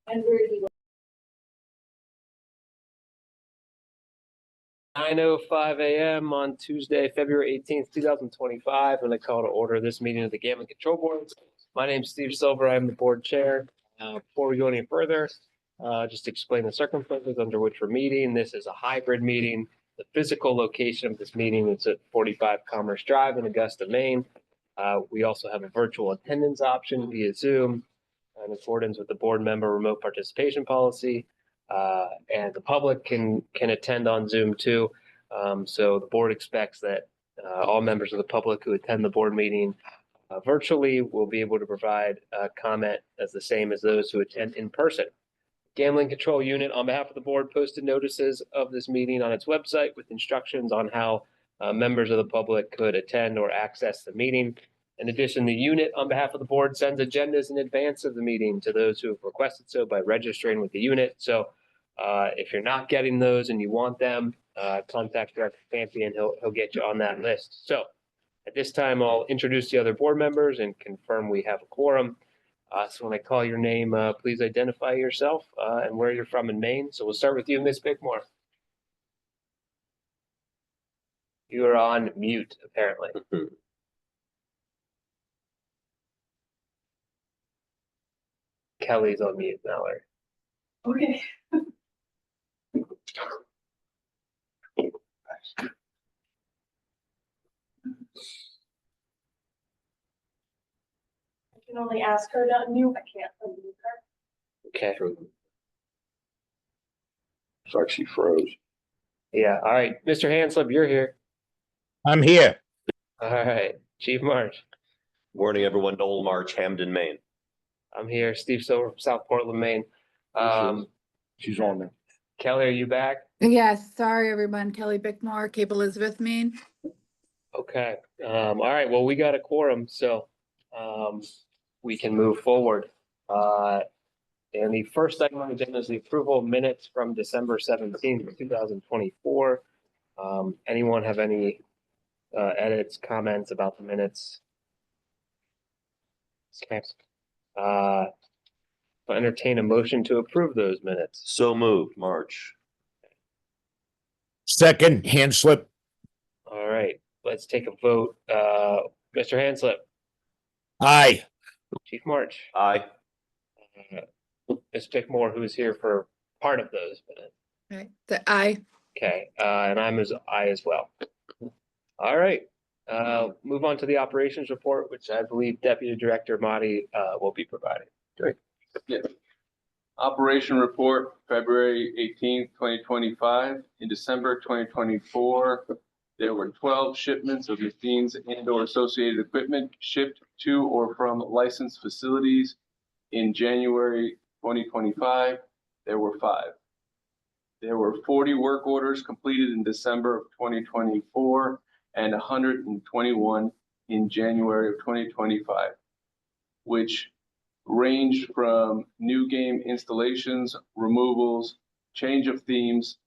And where do you 9:05 a.m. on Tuesday, February 18th, 2025. I'm going to call to order this meeting of the Gambling Control Board. My name is Steve Silver. I'm the board chair. Before we go any further, just explain the circumstances under which we're meeting. This is a hybrid meeting. The physical location of this meeting is at 45 Commerce Drive in Augusta, Maine. We also have a virtual attendance option via Zoom in accordance with the board member remote participation policy. And the public can attend on Zoom too. So the board expects that all members of the public who attend the board meeting virtually will be able to provide comment as the same as those who attend in person. Gambling Control Unit, on behalf of the board, posted notices of this meeting on its website with instructions on how members of the public could attend or access the meeting. In addition, the unit, on behalf of the board, sends agendas in advance of the meeting to those who have requested so by registering with the unit. So if you're not getting those and you want them, contact Director Pampy and he'll get you on that list. So at this time, I'll introduce the other board members and confirm we have a quorum. So when I call your name, please identify yourself and where you're from in Maine. So we'll start with you, Ms. Bickmore. You are on mute, apparently. Kelly's on mute now. Okay. I can only ask her to unmute. I can't unmute her. Okay. It's like she froze. Yeah. All right. Mr. Hanslip, you're here. I'm here. All right. Chief March. Morning, everyone. Noel March, Hamden, Maine. I'm here. Steve Silver from South Portland, Maine. She's on there. Kelly, are you back? Yes, sorry, everyone. Kelly Bickmore, Cape Elizabeth, Maine. Okay. All right. Well, we got a quorum, so we can move forward. And the first item on the agenda is the approval of minutes from December 17th, 2024. Anyone have any edits, comments about the minutes? Okay. Entertain a motion to approve those minutes. So moved, March. Second, Hanslip. All right, let's take a vote. Mr. Hanslip, Aye. Chief March, Aye. Ms. Bickmore, who is here for part of those minutes. Okay, the aye. Okay, and I'm as I as well. All right, move on to the operations report, which I believe Deputy Director Mahdi will be providing. Great. Yes. Operation report, February 18th, 2025. In December 2024, there were 12 shipments of machines and or associated equipment shipped to or from licensed facilities. In January 2025, there were 5. There were 40 work orders completed in December of 2024 and 121 in January of 2025, which ranged from new game installations, removals, change of themes,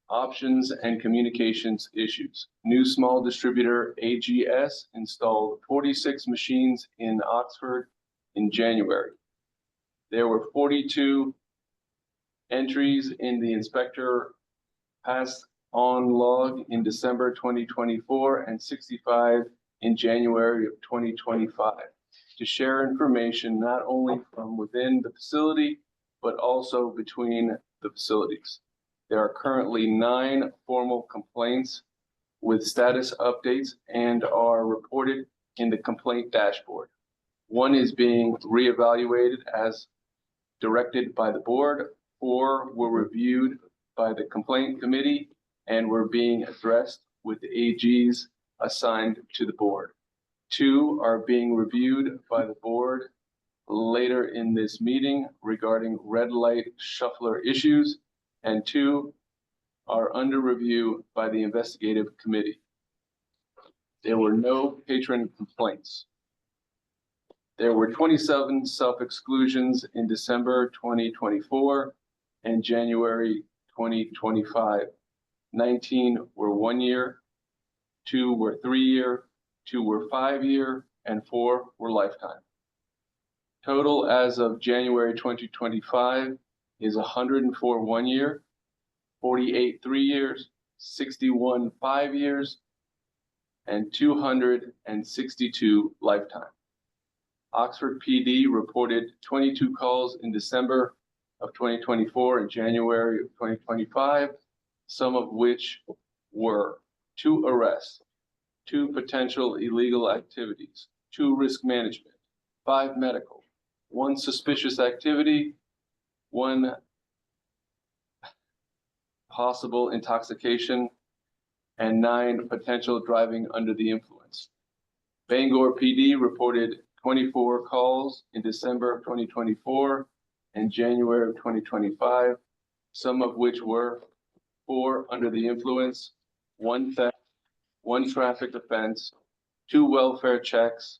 options, and communications issues. New small distributor AGS installed 46 machines in Oxford in January. There were 42 entries in the inspector pass on log in December 2024 and 65 in January of 2025. To share information not only from within the facility, but also between the facilities. There are currently 9 formal complaints with status updates and are reported in the complaint dashboard. 1 is being reevaluated as directed by the board, 4 were reviewed by the complaint committee and were being addressed with the AGs assigned to the board. 2 are being reviewed by the board later in this meeting regarding red light shuffler issues, and 2 are under review by the investigative committee. There were no patron complaints. There were 27 self-exclusions in December 2024 and January 2025. 19 were 1 year, 2 were 3 year, 2 were 5 year, and 4 were lifetime. Total as of January 2025 is 104 1 year, 48 3 years, 61 5 years, and 262 lifetime. Oxford PD reported 22 calls in December of 2024 and January of 2025, some of which were 2 arrests, 2 potential illegal activities, 2 risk management, 5 medical, 1 suspicious activity, 1 possible intoxication, and 9 potential driving under the influence. Bangor PD reported 24 calls in December of 2024 and January of 2025, some of which were 4 under the influence, 1 theft, 1 traffic offense, 2 welfare checks,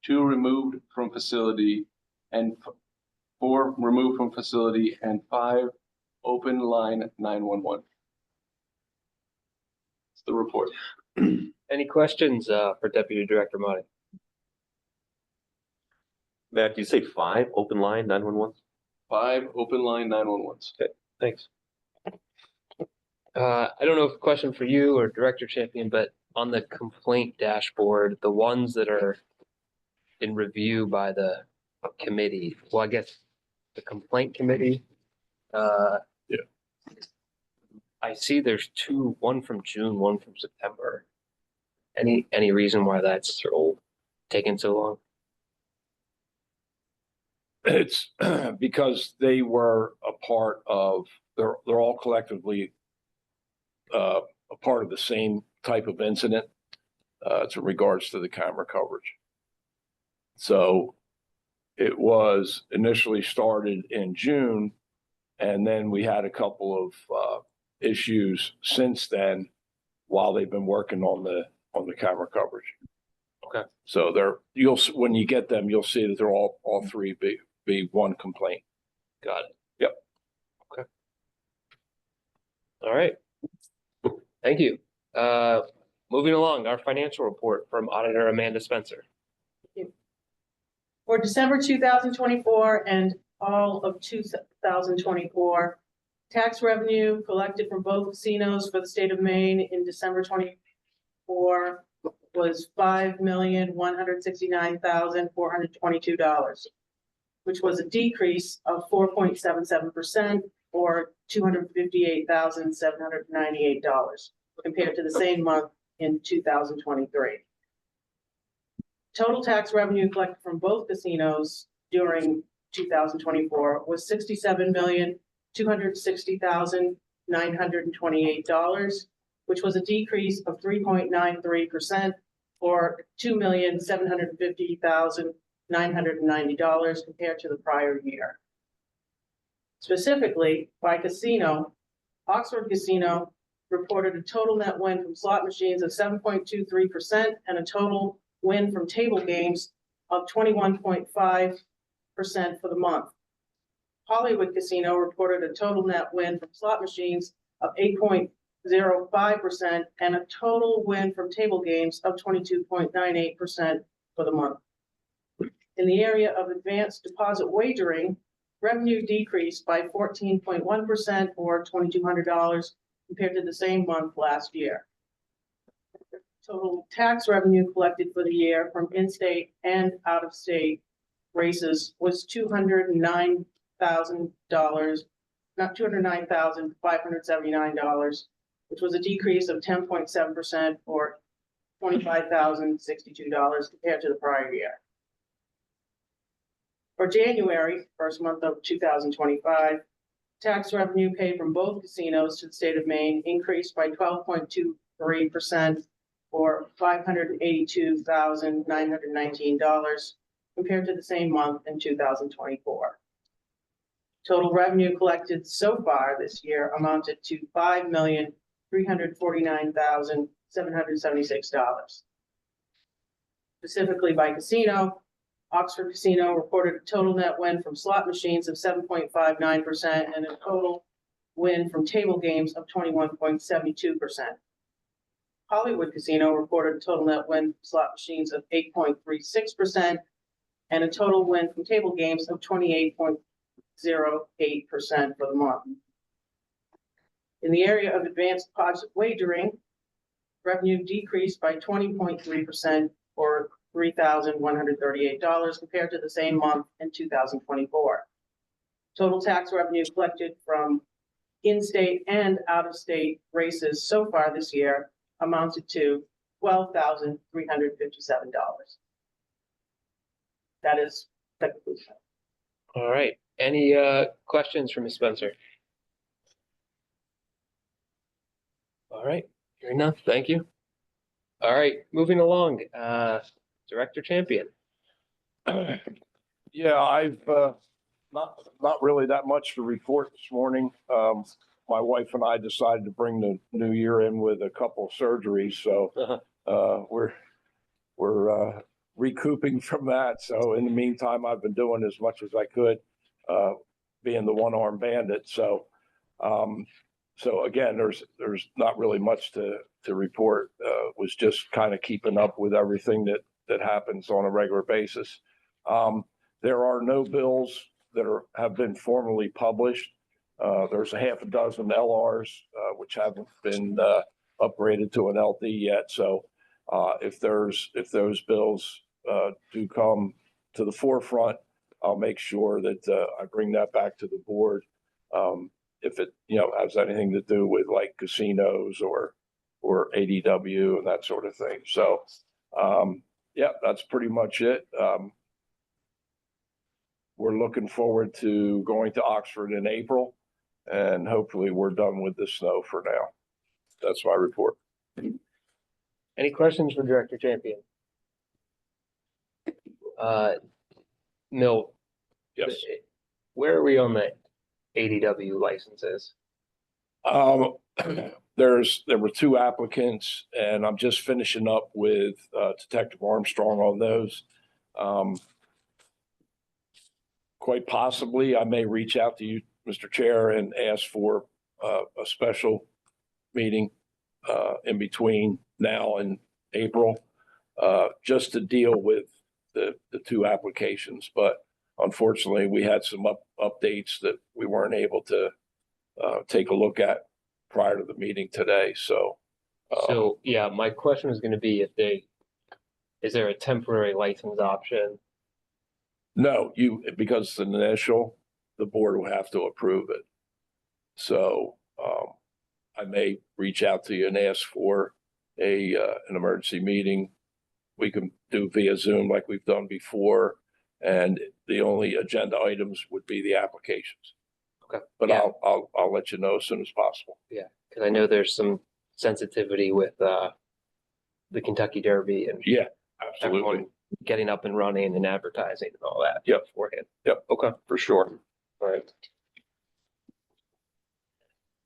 2 removed from facility, and 4 removed from facility, and 5 open line 911. It's the report. Any questions for Deputy Director Motti? Matt, do you say 5 open line 911? 5 open line 911s. Thanks. I don't know if a question for you or Director Champion, but on the complaint dashboard, the ones that are in review by the committee, well, I guess the complaint committee. Yeah. I see there's 2, one from June, one from September. Any reason why that's sort of taking so long? It's because they were a part of, they're all collectively a part of the same type of incident to regards to the camera coverage. So it was initially started in June, and then we had a couple of issues since then while they've been working on the camera coverage. Okay. So when you get them, you'll see that they're all 3 be 1 complaint. Got it. Yep. Okay. All right. Thank you. Moving along, our financial report from Auditor Amanda Spencer. For December 2024 and all of 2024, tax revenue collected from both casinos for the state of Maine in December 24 was $5,169,422, which was a decrease of 4.77% or $258,798 compared to the same month in 2023. Total tax revenue collected from both casinos during 2024 was $67,260,928, which was a decrease of 3.93% or $2,750,990 compared to the prior year. Specifically, by casino, Oxford Casino reported a total net win from slot machines of 7.23% and a total win from table games of 21.5% for the month. Hollywood Casino reported a total net win from slot machines of 8.05% and a total win from table games of 22.98% for the month. In the area of advanced deposit wagering, revenue decreased by 14.1% or $2,200 compared to the same month last year. Total tax revenue collected for the year from in-state and out-of-state races was $209,579, which was a decrease of 10.7% or $25,062 compared to the prior year. For January, first month of 2025, tax revenue paid from both casinos to the state of Maine increased by 12.23% or $582,919 compared to the same month in 2024. Total revenue collected so far this year amounted to $5,349,776. Specifically by casino, Oxford Casino reported a total net win from slot machines of 7.59% and a total win from table games of 21.72%. Hollywood Casino reported a total net win from slot machines of 8.36% and a total win from table games of 28.46%. for the month. In the area of advanced deposit wagering, revenue decreased by 20.3% or $3,138 compared to the same month in 2024. Total tax revenue collected from in-state and out-of-state races so far this year amounted to $12,357. That is the conclusion. All right. Any questions for Ms. Spencer? All right. Hearing none. Thank you. All right. Moving along. Director Champion. Yeah, I've not really that much to report this morning. My wife and I decided to bring the new year in with a couple of surgeries, so we're recouping from that. So in the meantime, I've been doing as much as I could, being the one-armed bandit. So again, there's not really much to report. Was just kind of keeping up with everything that happens on a regular basis. There are no bills that have been formally published. There's a half a dozen LRs, which haven't been upgraded to an LD yet. So if those bills do come to the forefront, I'll make sure that I bring that back to the board. If it has anything to do with like casinos or ADW and that sort of thing. So yeah, that's pretty much it. We're looking forward to going to Oxford in April, and hopefully we're done with the snow for now. That's my report. Any questions for Director Champion? Milt. Yes. Where are we on the ADW licenses? There were two applicants, and I'm just finishing up with Detective Armstrong on those. Quite possibly, I may reach out to you, Mr. Chair, and ask for a special meeting in between now and April, just to deal with the two applications. But unfortunately, we had some updates that we weren't able to take a look at prior to the meeting today. So Yeah, my question is going to be is there a temporary license option? no, because it's an initial, the board will have to approve it. So I may reach out to you and ask for an emergency meeting. We can do via Zoom like we've done before, and the only agenda items would be the applications. Okay. But Yeah. I'll let you know as soon as possible. Yeah, because I know there's some sensitivity with the Kentucky Derby and Yeah, absolutely. everyone getting up and running and advertising and all that. Yep. Beforehand. Yep. Okay. For sure. All right.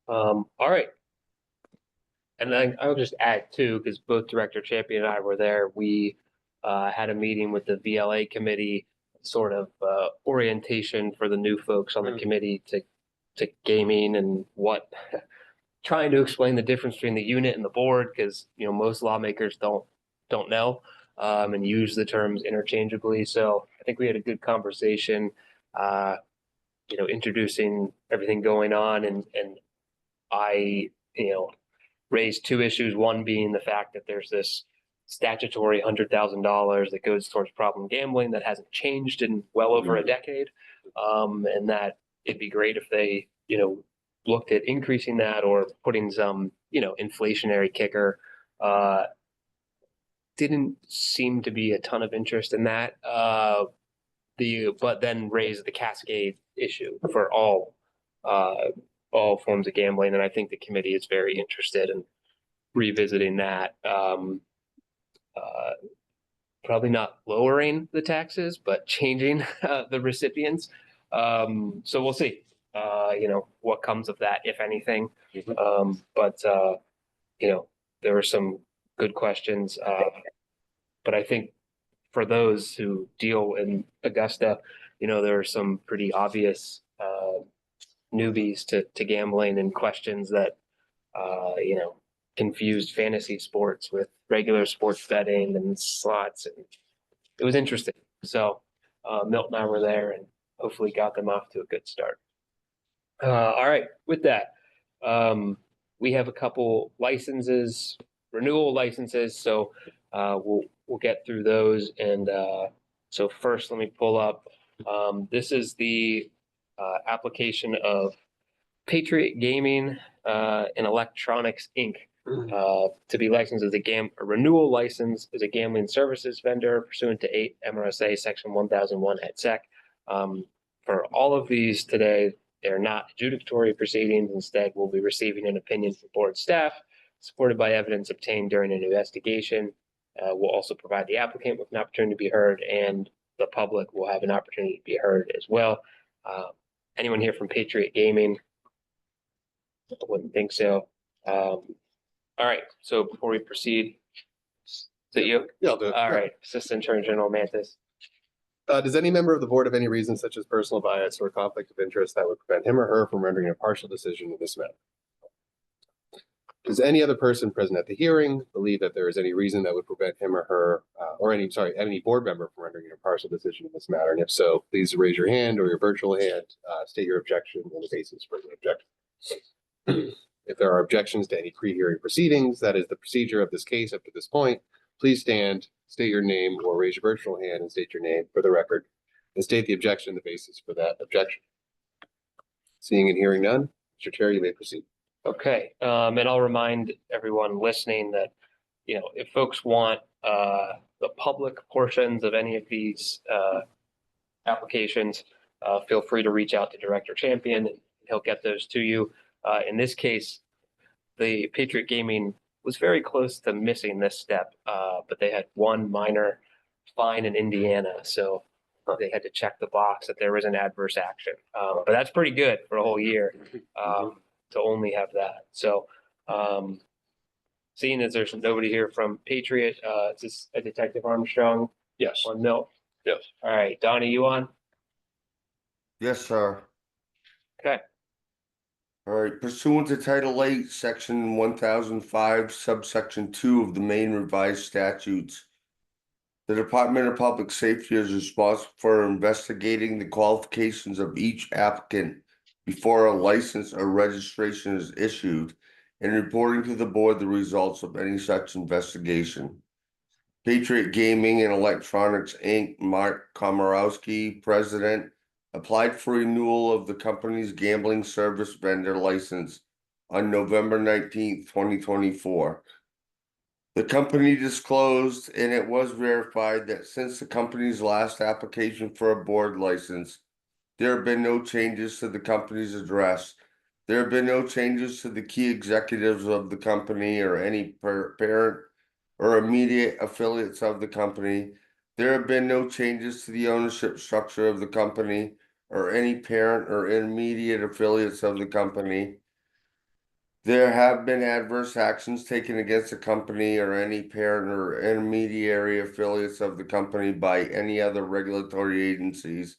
All right. And then I'll just add too, because both Director Champion and I were there. We had a meeting with the VLA committee, sort of orientation for the new folks on the committee to gaming and what trying to explain the difference between the unit and the board, because most lawmakers don't know and use the terms interchangeably. So I think we had a good conversation, introducing everything going on, and I raised two issues. One being the fact that there's this statutory $100,000 that goes towards problem gambling that hasn't changed in well over a decade, and that it'd be great if they looked at increasing that or putting some inflationary kicker. Didn't seem to be a ton of interest in that. But then raised the cascade issue for all forms of gambling, and I think the committee is very interested in revisiting that. Probably not lowering the taxes, but changing the recipients. So we'll see, what comes of that, if anything. But there were some good questions. But I think for those who deal in Augusta, there are some pretty obvious newbies to gambling and questions that, confused fantasy sports with regular sports betting and slots. And it was interesting. So Milt and I were there, and hopefully got them off to a good start. All right, with that, we have a couple licenses, renewal licenses, so we'll get through those. And so first, let me pull up. This is the application of Patriot Gaming and Electronics Inc. To be licensed as a renewal license as a gambling services vendor pursuant to 8 MRSA Section 1001 et sec. For all of these today, they're not adjudicatory proceedings. Instead, we'll be receiving an opinion from board staff supported by evidence obtained during an investigation. We'll also provide the applicant with an opportunity to be heard, and the public will have an opportunity to be heard as well. Anyone here from Patriot Gaming? I wouldn't think so. All right, so before we proceed, is it you? Yeah, I'll do it. All right, Assistant Attorney General Mantis. Does any member of the board have any reason such as personal bias or conflict of interest that would prevent him or her from rendering a partial decision in this matter? Does any other person present at the hearing believe that there is any reason that would prevent him or her, any board member from rendering a partial decision in this matter? And if so, please raise your hand or your virtual hand, state your objection and the basis for the objection. If there are objections to any pre-hearing proceedings, that is the procedure of this case up to this point, please stand, state your name or raise your virtual hand and state your name for the record and state the objection and the basis for that objection. Seeing and hearing none, Mr. Chair, you may proceed. Okay, and I'll remind everyone listening that, if folks want the public portions of any of these applications, feel free to reach out to Director Champion and he'll get those to you. In this case, the Patriot Gaming was very close to missing this step, but they had one minor fine in Indiana, so they had to check the box that there was an adverse action. But that's pretty good for a whole year to only have that. So seeing as there's nobody here from Patriot, is this a Detective Armstrong Yes, on Mill? yes. All right, Donnie, you on? Yes, sir. Okay. All right, pursuant to Title 8, Section 1005, subsection 2 of the Maine Revised Statutes, the Department of Public Safety is responsible for investigating the qualifications of each applicant before a license or registration is issued and reporting to the board the results of any such investigation. Patriot Gaming and Electronics, Inc., Mark Komorowski, President, applied for renewal of the company's gambling service vendor license on November 19th, 2024. The company disclosed, and it was verified, that since the company's last application for a board license, there have been no changes to the company's address. There have been no changes to the key executives of the company or any parent or immediate affiliates of the company. There have been no changes to the ownership structure of the company or any parent or intermediate affiliates of the company. There have been adverse actions taken against the company or any parent or intermediary affiliates of the company by any other regulatory agencies.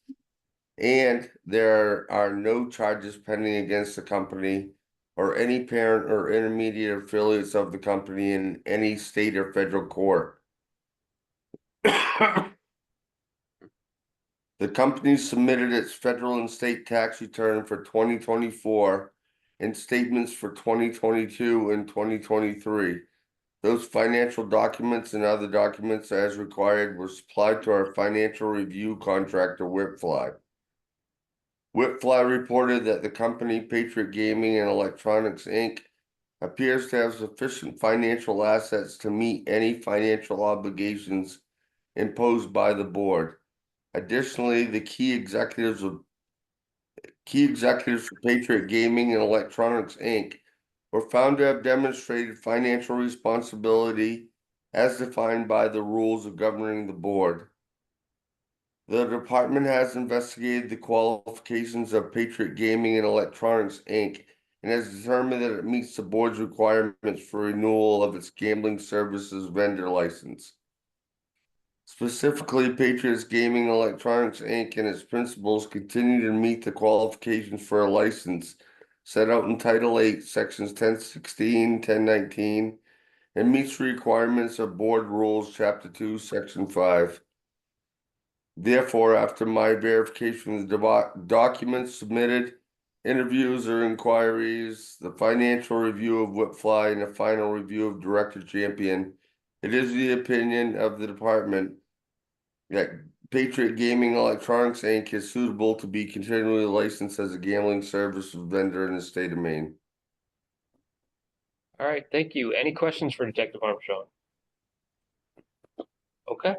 And there are no charges pending against the company or any parent or intermediate affiliates of the company in any state or federal court. The company submitted its federal and state tax return for 2024 and statements for 2022 and 2023. Those financial documents and other documents as required were supplied to our financial review contractor, Whitfly. Whitfly reported that the company, Patriot Gaming and Electronics, Inc., appears to have sufficient financial assets to meet any financial obligations imposed by the board. Additionally, the key executives for Patriot Gaming and Electronics, Inc. were found to have demonstrated financial responsibility as defined by the rules of governing the board. The department has investigated the qualifications of Patriot Gaming and Electronics, Inc. and has determined that it meets the board's requirements for renewal of its gambling services vendor license. Specifically, Patriots Gaming and Electronics, Inc. and its principals continue to meet the qualifications for a license set out in Title 8, Sections 1016, 1019, and meets the requirements of Board Rules, Chapter 2, Section 5. Therefore, after my verification of the documents submitted, interviews or inquiries, the financial review of Whitfly, and the final review of Director Champion, it is the opinion of the department that Patriot Gaming Electronics Inc. is suitable to be continually licensed as a gambling service vendor in the state of Maine. All right, thank you. Any questions for Detective Armstrong? Okay.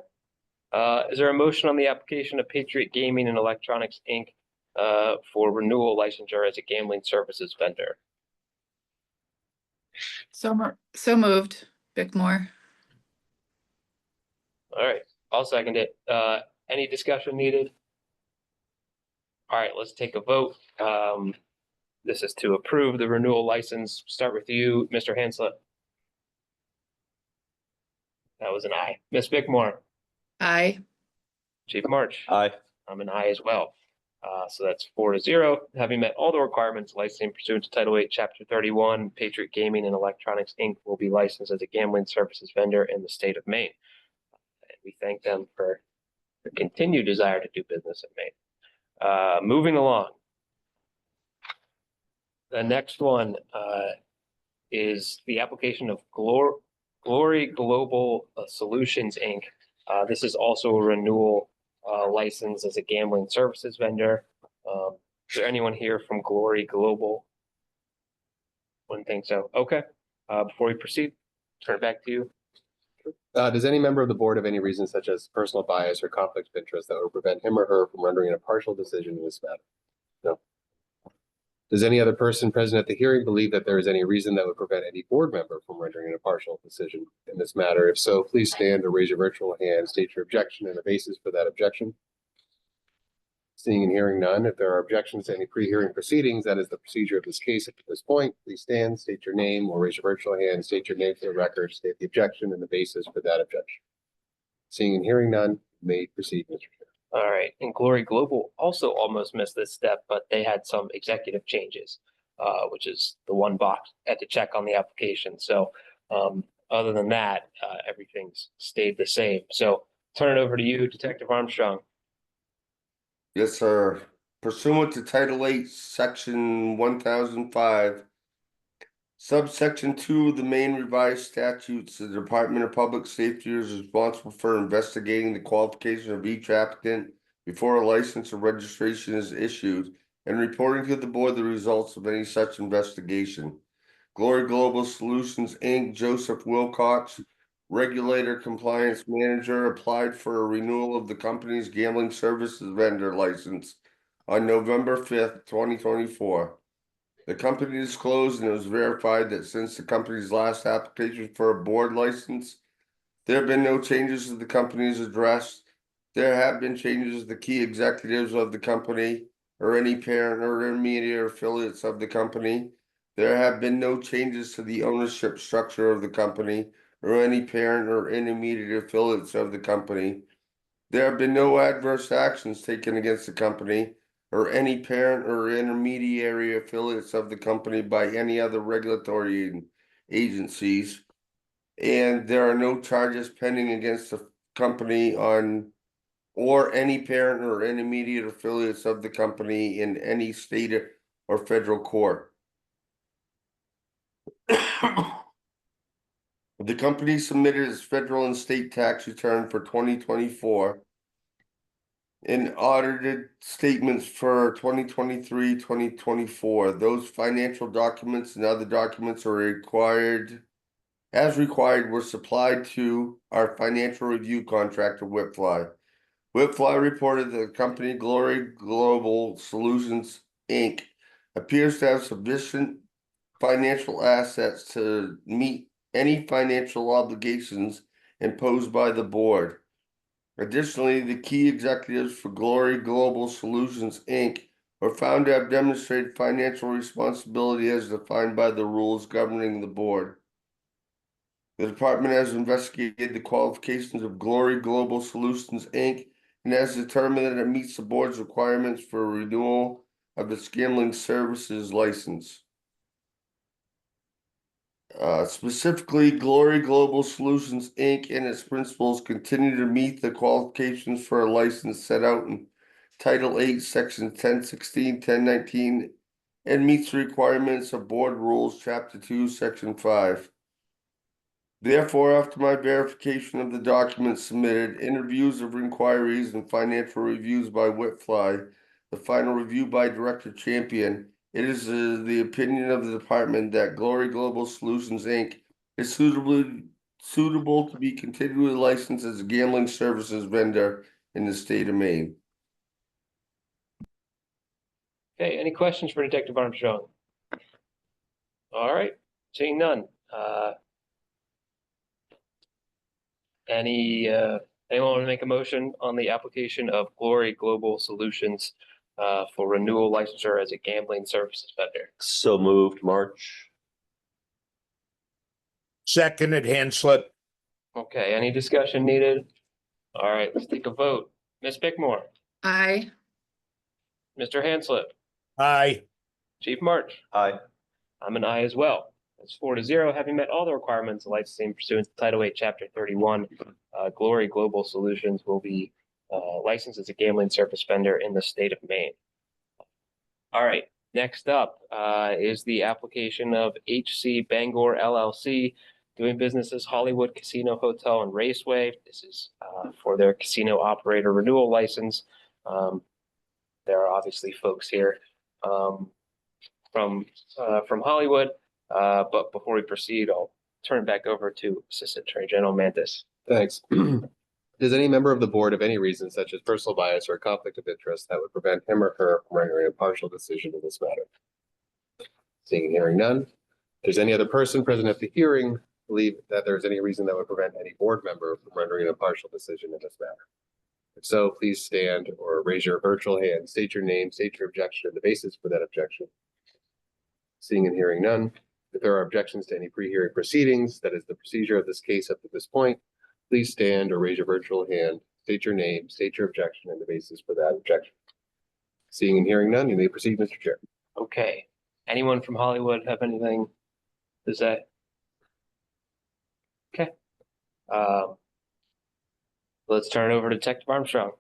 Is there a motion on the application of Patriot Gaming and Electronics Inc. For renewal licensure as a gambling services vendor? So moved, Bickmore. All right, I'll second it. Any discussion needed? All right, let's take a vote. This is to approve the renewal license. Start with you, Mr. Hanslett. That was an aye. Ms. Bickmore, Aye. Chief March. Aye. I'm an aye as well. So that's 4-0. Having met all the requirements, licensing pursuant to Title 8, Chapter 31, Patriot Gaming and Electronics Inc. will be licensed as a gambling services vendor in the state of Maine. And we thank them for their continued desire to do business in Maine. Moving along. The next one is the application of Glory Global Solutions, Inc. This is also a renewal license as a gambling services vendor. Is there anyone here from Glory Global? Wouldn't think so. Okay. Before we proceed, turn it back to you. Does any member of the board have any reason such as personal bias or conflict of interest that would prevent him or her from rendering a partial decision in this matter? No. Does any other person present at the hearing believe that there is any reason that would prevent any board member from rendering a partial decision in this matter? If so, please stand or raise your virtual hand, state your objection and the basis for that objection. Seeing and hearing none, if there are objections to any pre-hearing proceedings, that is the procedure of this case. At this point, please stand, state your name, or raise your virtual hand, state your name for the record, state the objection and the basis for that objection. Seeing and hearing none, you may proceed, Mr. Chair. All right. And Glory Global also almost missed this step, but they had some executive changes, which is the one box had to check on the application. So other than that, everything's stayed the same. So turn it over to you, Detective Armstrong. Yes, sir. Pursuant to Title 8, Section 1005, Subsection 2 of the Maine Revised Statutes, the Department of Public Safety is responsible for investigating the qualification of each applicant before a license or registration is issued and reporting to the board the results of any such investigation. Glory Global Solutions, Inc., Joseph Wilcox, Regulator Compliance Manager, applied for a renewal of the company's gambling services vendor license on November 5th, 2024. The company disclosed and it was verified that since the company's last application for a board license, there have been no changes to the company's address. There have been changes to the key executives of the company or any parent or intermediate affiliates of the company. There have been no changes to the ownership structure of the company or any parent or intermediate affiliates of the company. There have been no adverse actions taken against the company or any parent or intermediary affiliates of the company by any other regulatory agencies. And there are no charges pending against the company on or any parent or intermediate affiliates of the company in any state or federal court. The company submitted its federal and state tax return for 2024 and audited statements for 2023, 2024. Those financial documents and other documents are required, were supplied to our financial review contractor, Whitfly. Whitfly reported that the company Glory Global Solutions, Inc. appears to have sufficient financial assets to meet any financial obligations imposed by the board. Additionally, the key executives for Glory Global Solutions, Inc. were found to have demonstrated financial responsibility as defined by the rules governing the board. The department has investigated the qualifications of Glory Global Solutions, Inc. and has determined that it meets the board's requirements for renewal of its gambling services license. Specifically, Glory Global Solutions, Inc. and its principals continue to meet the qualifications for a license set out in Title 8, Section 1016, 1019, and meets the requirements of Board Rules, Chapter 2, Section 5. Therefore, after my verification of the documents submitted, interviews of inquiries and financial reviews by Whitfly, the final review by Director Champion, it is the opinion of the department that Glory Global Solutions, Inc. is suitable to be continually licensed as a gambling services vendor in the state of Maine. Okay, any questions for Detective Armstrong? All right, seeing none. Anyone want to make a motion on the application of Glory Global Solutions for renewal licensure as a gambling services vendor? So moved, March. Seconded, Hanslip. Okay, any discussion needed? All right, let's take a vote. Ms. Bickmore, Aye. Mr. Hanslip, Aye. Chief March. Aye. I'm an aye as well. It's 4-0, having met all the requirements of licensing pursuant to Title 8, Chapter 31. Glory Global Solutions will be licensed as a gambling service vendor in the state of Maine. All right, next up is the application of HC Bangor LLC, doing business as Hollywood Casino Hotel and Raceway. This is for their casino operator renewal license. There are obviously folks here from Hollywood. But before we proceed, I'll turn it back over to Assistant Attorney General Mantis. Thanks. Does any member of the board have any reason such as personal bias or conflict of interest that would prevent him or her from rendering a partial decision in this matter? Seeing and hearing none. If there's any other person present at the hearing, believe that there's any reason that would prevent any board member from rendering a partial decision in this matter. If so, please stand or raise your virtual hand, state your name, state your objection, and the basis for that objection. Seeing and hearing none. If there are objections to any pre-hearing proceedings, that is the procedure of this case up to this point, please stand or raise your virtual hand, state your name, state your objection, and the basis for that objection. Seeing and hearing none, you may proceed, Mr. Chair. Okay, anyone from Hollywood have anything to say? Okay. Let's turn it over to Detective Armstrong.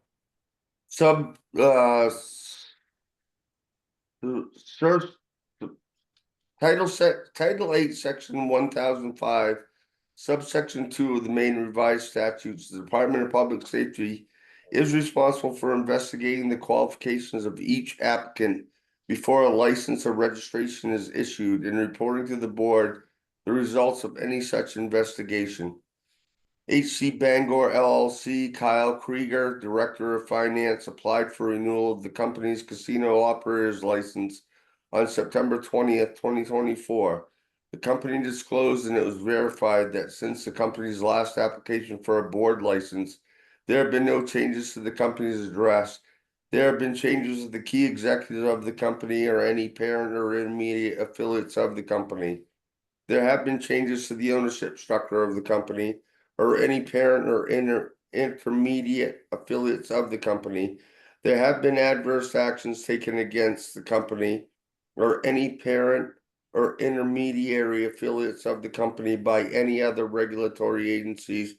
Title 8, Section 1005, subsection 2 of the Maine revised statutes, the Department of Public Safety is responsible for investigating the qualifications of each applicant before a license or registration is issued and reporting to the board the results of any such investigation. HC Bangor LLC, Kyle Krieger, Director of Finance, applied for renewal of the company's casino operator's license on September 20th, 2024. The company disclosed and it was verified that since the company's last application for a board license, there have been no changes to the company's address. There have been changes to the key executive of the company or any parent or intermediate affiliates of the company. There have been changes to the ownership structure of the company or any parent or intermediate affiliates of the company. There have been adverse actions taken against the company or any parent or intermediary affiliates of the company by any other regulatory agencies,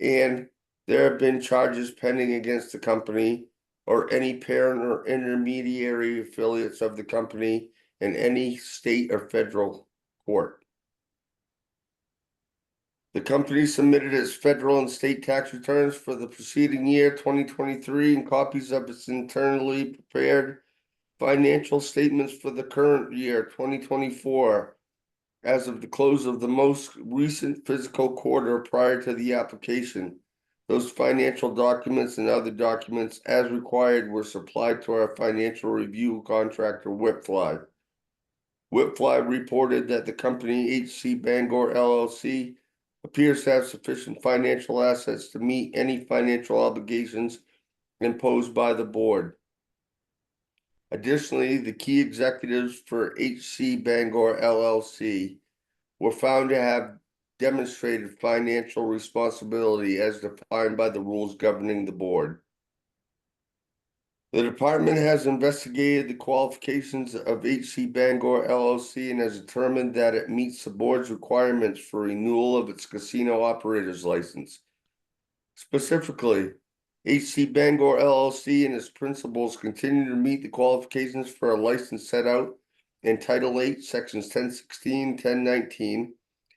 and there have been charges pending against the company or any parent or intermediary affiliates of the company in any state or federal court. The company submitted its federal and state tax returns for the preceding year 2023 and copies of its internally prepared financial statements for the current year 2024 as of the close of the most recent fiscal quarter prior to the application. Those financial documents and other documents as required were supplied to our financial review contractor Whitfly. Whitfly reported that the company HC Bangor LLC appears to have sufficient financial assets to meet any financial obligations imposed by the board. Additionally, the key executives for HC Bangor LLC were found to have demonstrated financial responsibility as defined by the rules governing the board. The department has investigated the qualifications of HC Bangor LLC and has determined that it meets the board's requirements for renewal of its casino operator's license. Specifically, HC Bangor LLC and its principals continue to meet the qualifications for a license set out in Title 8, Sections 1016, 1019,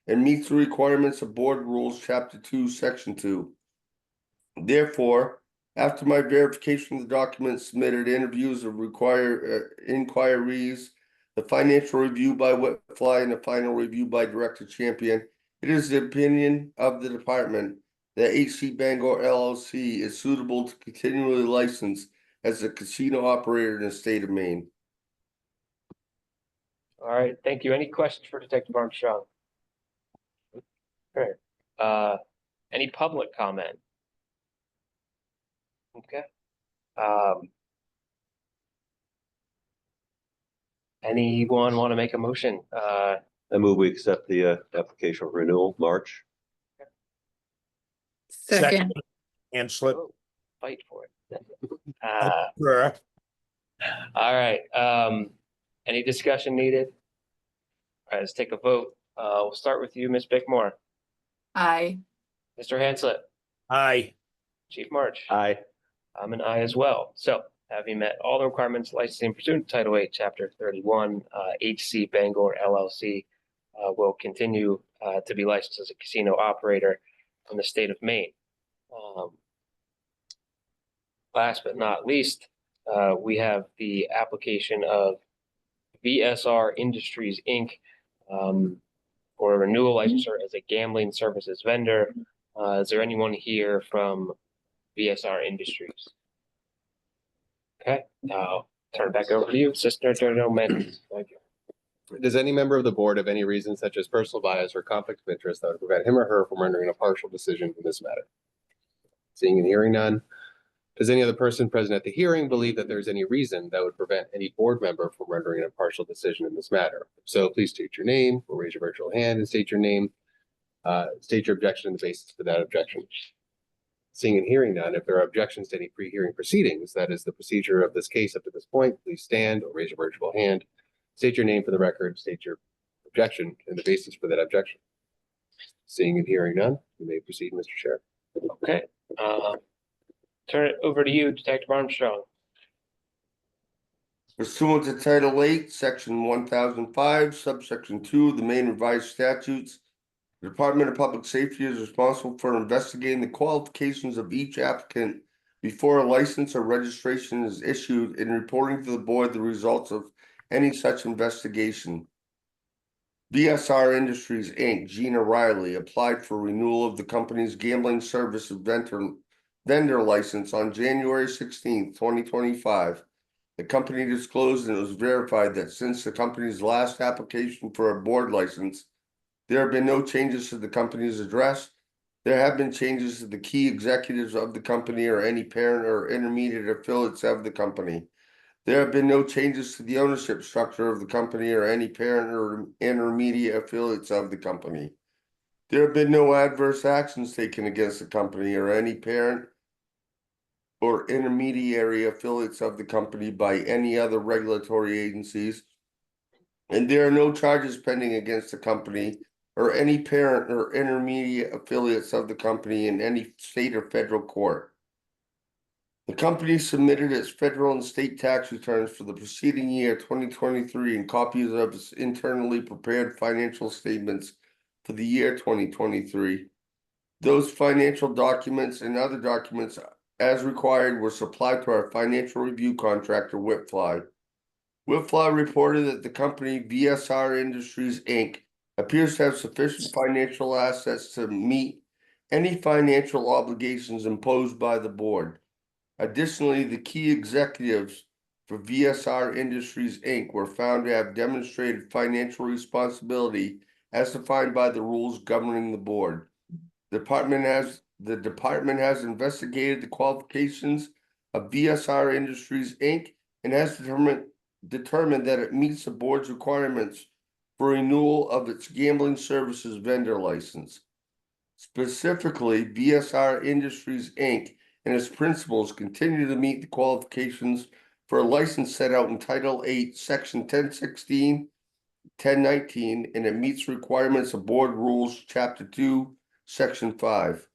and meets the requirements of Board Rules, Chapter 2, Section 2. Therefore, after my verification of the documents submitted, interviews of inquiries, the financial review by Whitfly, and the final review by Director Champion, it is the opinion of the department that HC Bangor LLC is suitable to continually license as a casino operator in the state of Maine. All right, thank you. Any questions for Detective Armstrong? All right, any public comment? Okay. Anyone want to make a motion? I move we accept the application for renewal, March. Second, Hanslip. Oh, fight for it. Sure. All right, any discussion needed? All right, let's take a vote. We'll start with you, Ms. Bickmore, aye. Mr. Hanslip, Aye. Chief March. Aye. I'm an aye as well. So having met all the requirements licensing pursuant to Title 8, Chapter 31, HC Bangor LLC will continue to be licensed as a casino operator in the state of Maine. Last but not least, we have the application of VSR Industries, Inc. For a renewal licensure as a gambling services vendor. Is there anyone here from VSR Industries? Okay, now turn it back over to you, Sister Jojo Mendes. Thank you. Does any member of the board have any reason such as personal bias or conflict of interest that would prevent him or her from rendering a partial decision in this matter? Seeing and hearing none. Does any other person present at the hearing believe that there's any reason that would prevent any board member from rendering a partial decision in this matter? If so, please state your name or raise your virtual hand and state your name. State your objection and the basis for that objection. Seeing and hearing none, if there are objections to any pre-hearing proceedings, that is the procedure of this case up to this point, please stand or raise your virtual hand. State your name for the record, state your objection and the basis for that objection. Seeing and hearing none, you may proceed, Mr. Chair. Okay, turn it over to you, Detective Armstrong. Pursuant to Title 8, Section 1005, Subsection 2 of the Maine Revised Statutes, the Department of Public Safety is responsible for investigating the qualifications of each applicant before a license or registration is issued and reporting to the board the results of any such investigation. VSR Industries, Inc., Gina Riley, applied for renewal of the company's gambling services vendor license on January 16, 2025. The company disclosed and it was verified that since the company's last application for a board license, there have been no changes to the company's address. There have been changes to the key executives of the company or any parent or intermediate affiliates of the company. There have been no changes to the ownership structure of the company or any parent or intermediate affiliates of the company. There have been no adverse actions taken against the company or any parent or intermediary affiliates of the company by any other regulatory agencies. And there are no charges pending against the company or any parent or intermediate affiliates of the company in any state or federal court. The company submitted its federal and state tax returns for the preceding year 2023 and copies of its internally prepared financial statements for the year 2023. Those financial documents and other documents as required were supplied to our financial review contractor, Whitfly. Whitfly reported that the company VSR Industries, Inc. appears to have sufficient financial assets to meet any financial obligations imposed by the board. Additionally, the key executives for VSR Industries, Inc. were found to have demonstrated financial responsibility as defined by the rules governing the board. The department has investigated the qualifications of VSR Industries, Inc. and has determined that it meets the board's requirements for renewal of its gambling services vendor license. Specifically, VSR Industries, Inc. and its principals continue to meet the qualifications for a license set out in Title 8, Section 1016, 1019, and it meets requirements of Board Rules, Chapter 2, Section 5.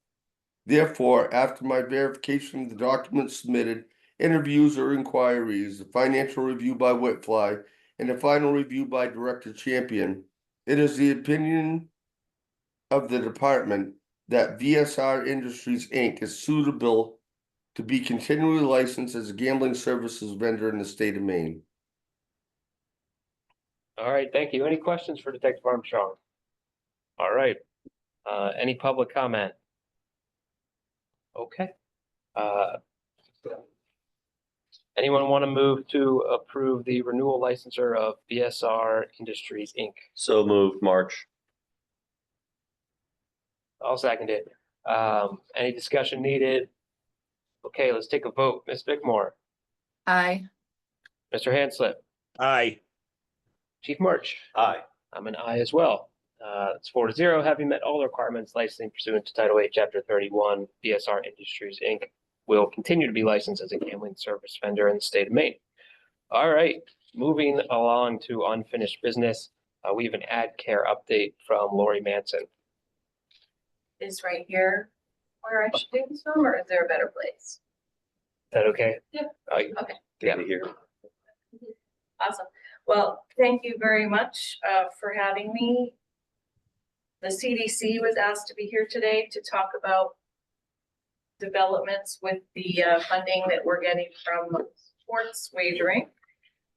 Therefore, after my verification of the documents submitted, interviews or inquiries, the financial review by Whitfly, and the final review by Director Champion, it is the opinion of the department that VSR Industries, Inc. is suitable to be continually licensed as a gambling services vendor in the state of Maine. All right, thank you. Any questions for Detective Armstrong? All right, any public comment? Okay. Anyone want to move to approve the renewal licensure of BSR Industries, Inc.? So moved, March. I'll second it. Any discussion needed? Okay, let's take a vote. Ms. Bickmore, Aye. Mr. Hanslip, Aye. Chief March. Aye. I'm an aye as well. It's 4-0, having met all the requirements, licensing pursuant to Title 8, Chapter 31, BSR Industries, Inc. will continue to be licensed as a gambling service vendor in the state of Maine. All right, moving along to unfinished business. We have an ad care update from Lori Manson. Is right here where I should do this from, or is there a better place? Is that okay? Yeah. Okay. Yeah. Good to hear. Awesome. Well, thank you very much for having me. The CDC was asked to be here today to talk about developments with the funding that we're getting from sports wagering.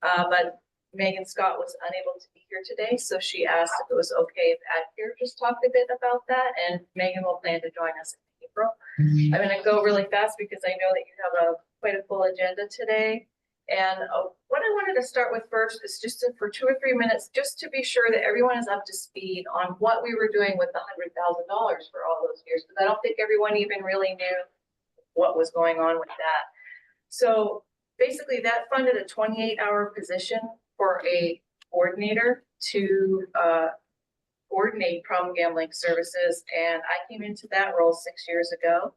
But Megan Scott was unable to be here today, so she asked if it was okay if AdCare just talked a bit about that, and Megan will plan to join us in April. I'm gonna go really fast because I know that you have quite a full agenda today. And what I wanted to start with first is just for 2 or 3 minutes, just to be sure that everyone is up to speed on what we were doing with the $100,000 for all those years, because I don't think everyone even really knew what was going on with that. So basically that funded a 28-hour position for a coordinator to coordinate problem gambling services. And I came into that role 6 years ago.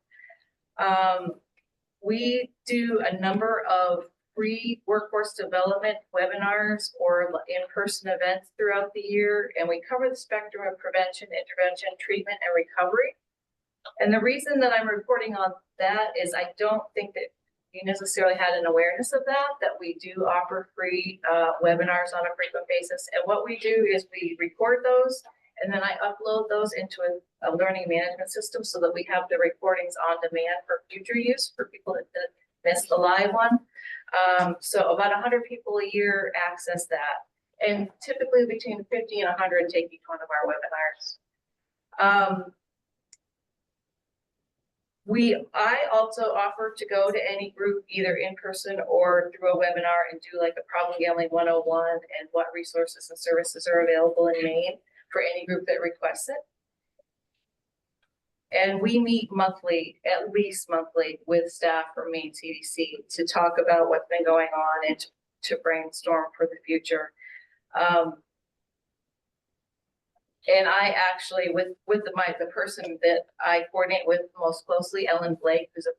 We do a number of free workforce development webinars or in-person events throughout the year, and we cover the spectrum of prevention, intervention, treatment, and recovery. And the reason that I'm reporting on that is I don't think that you necessarily had an awareness of that we do offer free webinars on a frequent basis. And what we do is we record those, and then I upload those into a learning management system so that we have the recordings on demand for future use for people that missed the live one. So about 100 people a year access that, and typically between 50 and 100 take each one of our webinars. I also offer to go to any group either in person or through a webinar and do like a problem gambling 101 and what resources and services are available in Maine for any group that requests it. And we meet monthly, at least monthly, with staff from Maine CDC to talk about what's been going on and to brainstorm for the future. And I actually, with the person that I coordinate with most closely, Ellen Blake, who's a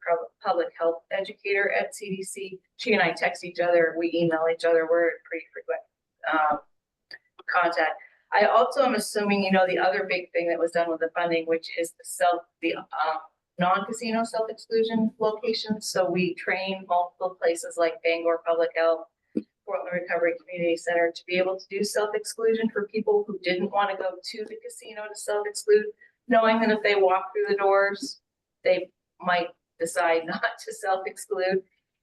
public health educator at CDC, she and I text each other, we email each other, we're in pretty frequent contact. I also am assuming, you know, the other big thing that was done with the funding, which is the non-casino self-exclusion locations. So we train multiple places like Bangor Public Health, Portland Recovery Community Center to be able to do self-exclusion for people who didn't want to go to the casino to self-exclude, knowing that if they walk through the doors, they might decide not to self-exclude.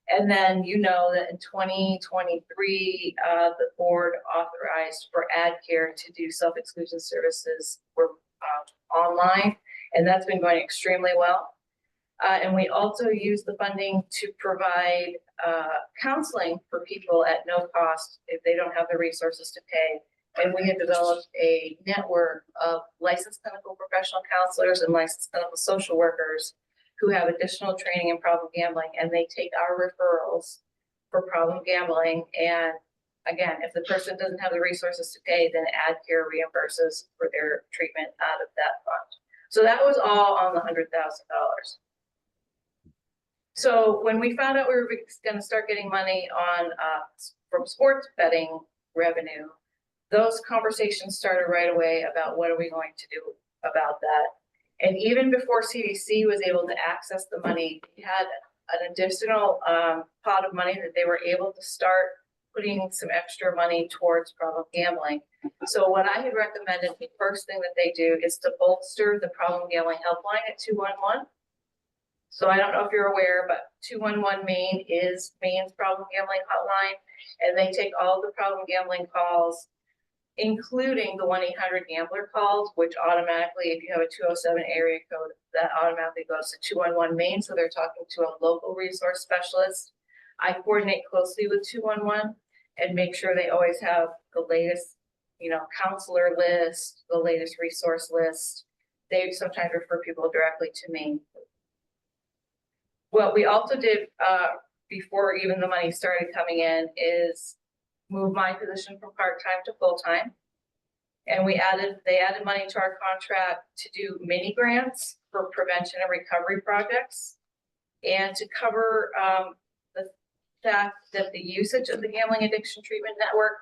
And then you know that in 2023, the board authorized for AdCare to do self-exclusion services for online, and that's been going extremely well. And we also use the funding to provide counseling for people at no cost if they don't have the resources to pay. And we have developed a network of licensed clinical professional counselors and licensed clinical social workers who have additional training in problem gambling, and they take our referrals for problem gambling. And again, if the person doesn't have the resources to pay, then AdCare reimburses for their treatment out of that fund. So that was all on the $100,000. So when we found out we were gonna start getting money on, from sports betting revenue, those conversations started right away about what are we going to do about that? And even before CDC was able to access the money, we had an additional, pot of money that they were able to start putting some extra money towards problem gambling. So what I had recommended, the first thing that they do is to bolster the problem gambling helpline at 211. So I don't know if you're aware, but 211 Maine is Maine's problem gambling hotline, and they take all the problem gambling calls, including the 1-800-GAMBLER calls, which automatically, if you have a 207 area code, that automatically goes to 211 Maine. So they're talking to a local resource specialist. I coordinate closely with 211 and make sure they always have the latest, counselor list, the latest resource list. They sometimes refer people directly to me. What we also did, before even the money started coming in, is move my position from part-time to full-time. And they added money to our contract to do mini grants for prevention and recovery projects, and to cover the fact that the usage of the Gambling Addiction Treatment Network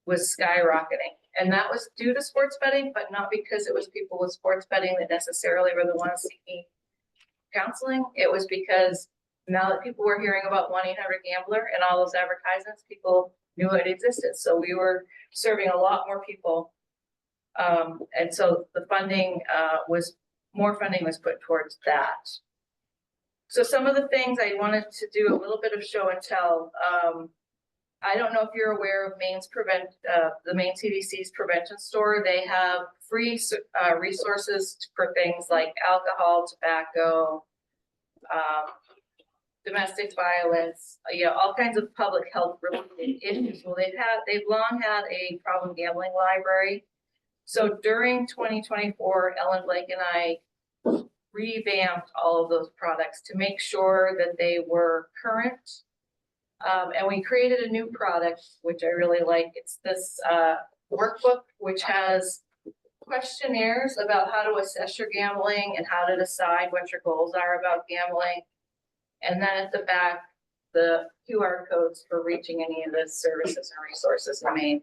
was skyrocketing. And that was due to sports betting, but not because it was people with sports betting that necessarily were the ones seeking counseling. It was because now that people were hearing about 1-800-GAMBLER and all those advertisements, people knew it existed. So we were serving a lot more people. And so the funding more funding was put towards that. So some of the things I wanted to do a little bit of show and tell. I don't know if you're aware of the Maine CDC's prevention store. They have free resources for things like alcohol, tobacco, domestic violence, all kinds of public health related issues. Well, they've long had a problem gambling library. So during 2024, Ellen Blake and I revamped all of those products to make sure that they were current. And we created a new product, which I really like. It's this workbook, which has questionnaires about how to assess your gambling and how to decide what your goals are about gambling. And then at the back, the QR codes for reaching any of the services and resources in Maine.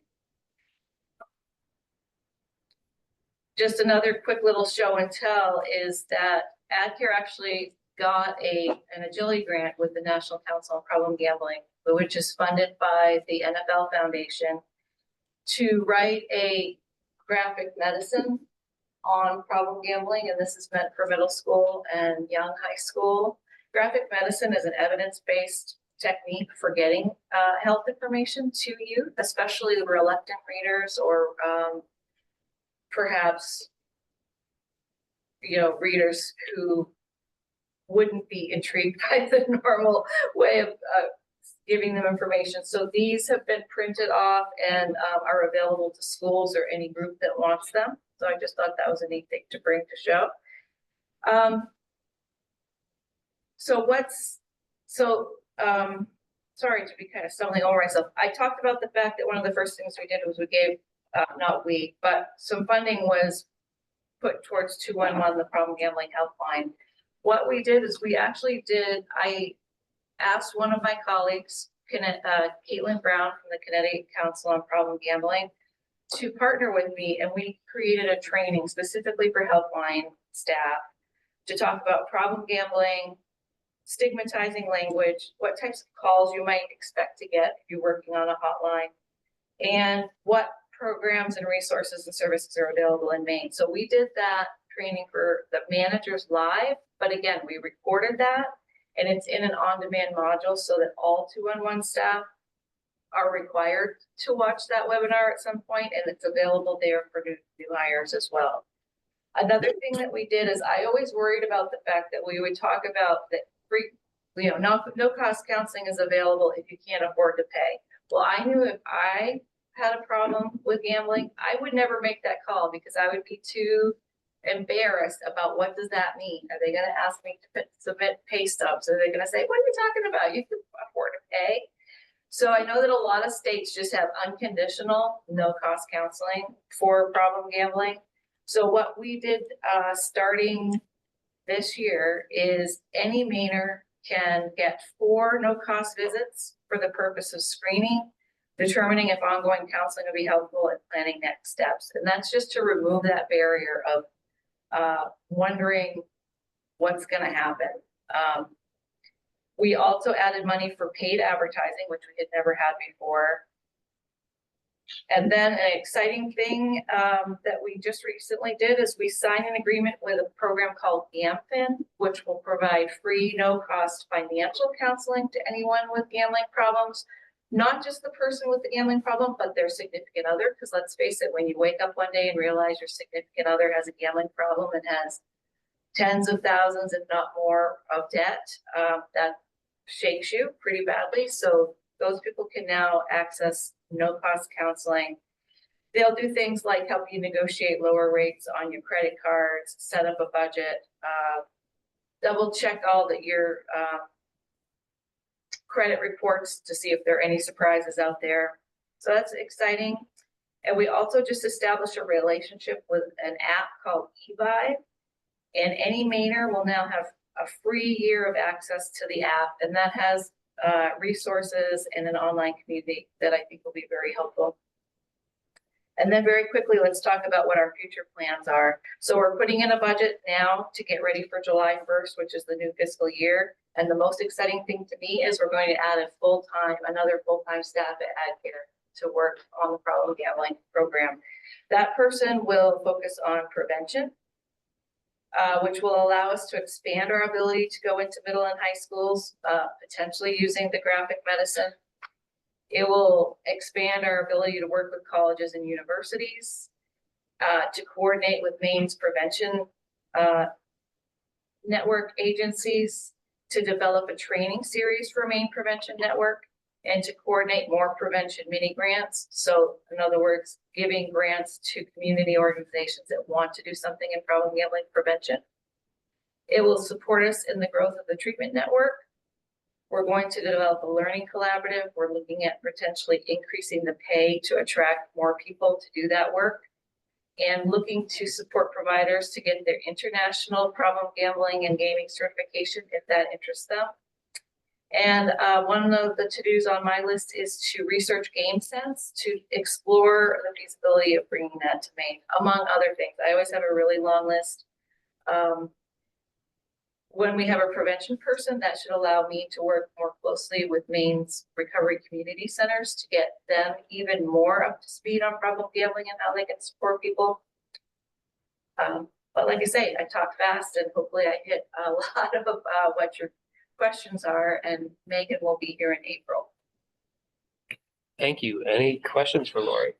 Just another quick little show and tell is that AdCare actually got an agility grant with the National Council on Problem Gambling, which is funded by the NFL Foundation, to write a graphic medicine on problem gambling. And this is meant for middle school and young high school. Graphic medicine is an evidence-based technique for getting health information to youth, especially the reluctant readers or perhaps, readers who wouldn't be intrigued by the normal way of giving them information. So these have been printed off and are available to schools or any group that wants them. So I just thought that was a neat thing to bring to show. Sorry to be kind of stumbling over myself. I talked about the fact that one of the first things we did was we gave, but some funding was put towards 211, the problem gambling helpline. What we did is I asked one of my colleagues, Caitlin Brown from the Connecticut Council on Problem Gambling, to partner with me, and we created a training specifically for helpline staff to talk about problem gambling, stigmatizing language, what types of calls you might expect to get if you're working on a hotline, and what programs and resources and services are available in Maine. So we did that training for the managers live, but again, we recorded that, and it's in an on-demand module so that all 211 staff are required to watch that webinar at some point, and it's available there for new hires as well. Another thing that we did is I always worried about the fact that we would talk about that free, no cost counseling is available if you can't afford to pay. Well, I knew if I had a problem with gambling, I would never make that call because I would be too embarrassed about what does that mean. Are they going to ask me to submit pay stubs? Are they going to say, what are you talking about? You can afford to pay. So I know that a lot of states just have unconditional no cost counseling for problem gambling. So what we did starting this year is any Mainer can get 4 no-cost visits for the purpose of screening, determining if ongoing counseling would be helpful and planning next steps. And that's just to remove that barrier of wondering what's going to happen. We also added money for paid advertising, which we had never had before. And then an exciting thing that we just recently did is we signed an agreement with a program called GamFin, which will provide free, no-cost financial counseling to anyone with gambling problems. Not just the person with the gambling problem, but their significant other, because let's face it, when you wake up one day and realize your significant other has a gambling problem and has tens of thousands, if not more, of debt, that shakes you pretty badly. So those people can now access no-cost counseling. They'll do things like help you negotiate lower rates on your credit cards, set up a budget, double check all that your credit reports to see if there are any surprises out there. So that's exciting. And we also just established a relationship with an app called eVibe. And any Mainer will now have a free year of access to the app. And that has resources and an online community that I think will be very helpful. And then very quickly, let's talk about what our future plans are. So we're putting in a budget now to get ready for July 1st, which is the new fiscal year. And the most exciting thing to me is we're going to add another full-time staff at AdCare to work on the problem gambling program. That person will focus on prevention, which will allow us to expand our ability to go into middle and high schools, potentially using the graphic medicine. It will expand our ability to work with colleges and universities, to coordinate with Maine's prevention network agencies, to develop a training series for Maine Prevention Network, and to coordinate more prevention mini grants. So in other words, giving grants to community organizations that want to do something in problem gambling prevention. It will support us in the growth of the treatment network. We're going to develop a learning collaborative. We're looking at potentially increasing the pay to attract more people to do that work, and looking to support providers to get their international problem gambling and gaming certification if that interests them. And one of the to-dos on my list is to research GameSense to explore the feasibility of bringing that to Maine, among other things. I always have a really long list. When we have a prevention person, that should allow me to work more closely with Maine's recovery community centers to get them even more up to speed on problem gambling and how they can support people. But like I say, I talk fast and hopefully I hit a lot of what your questions are, and Megan will be here in April. Thank you. Any questions for Lori?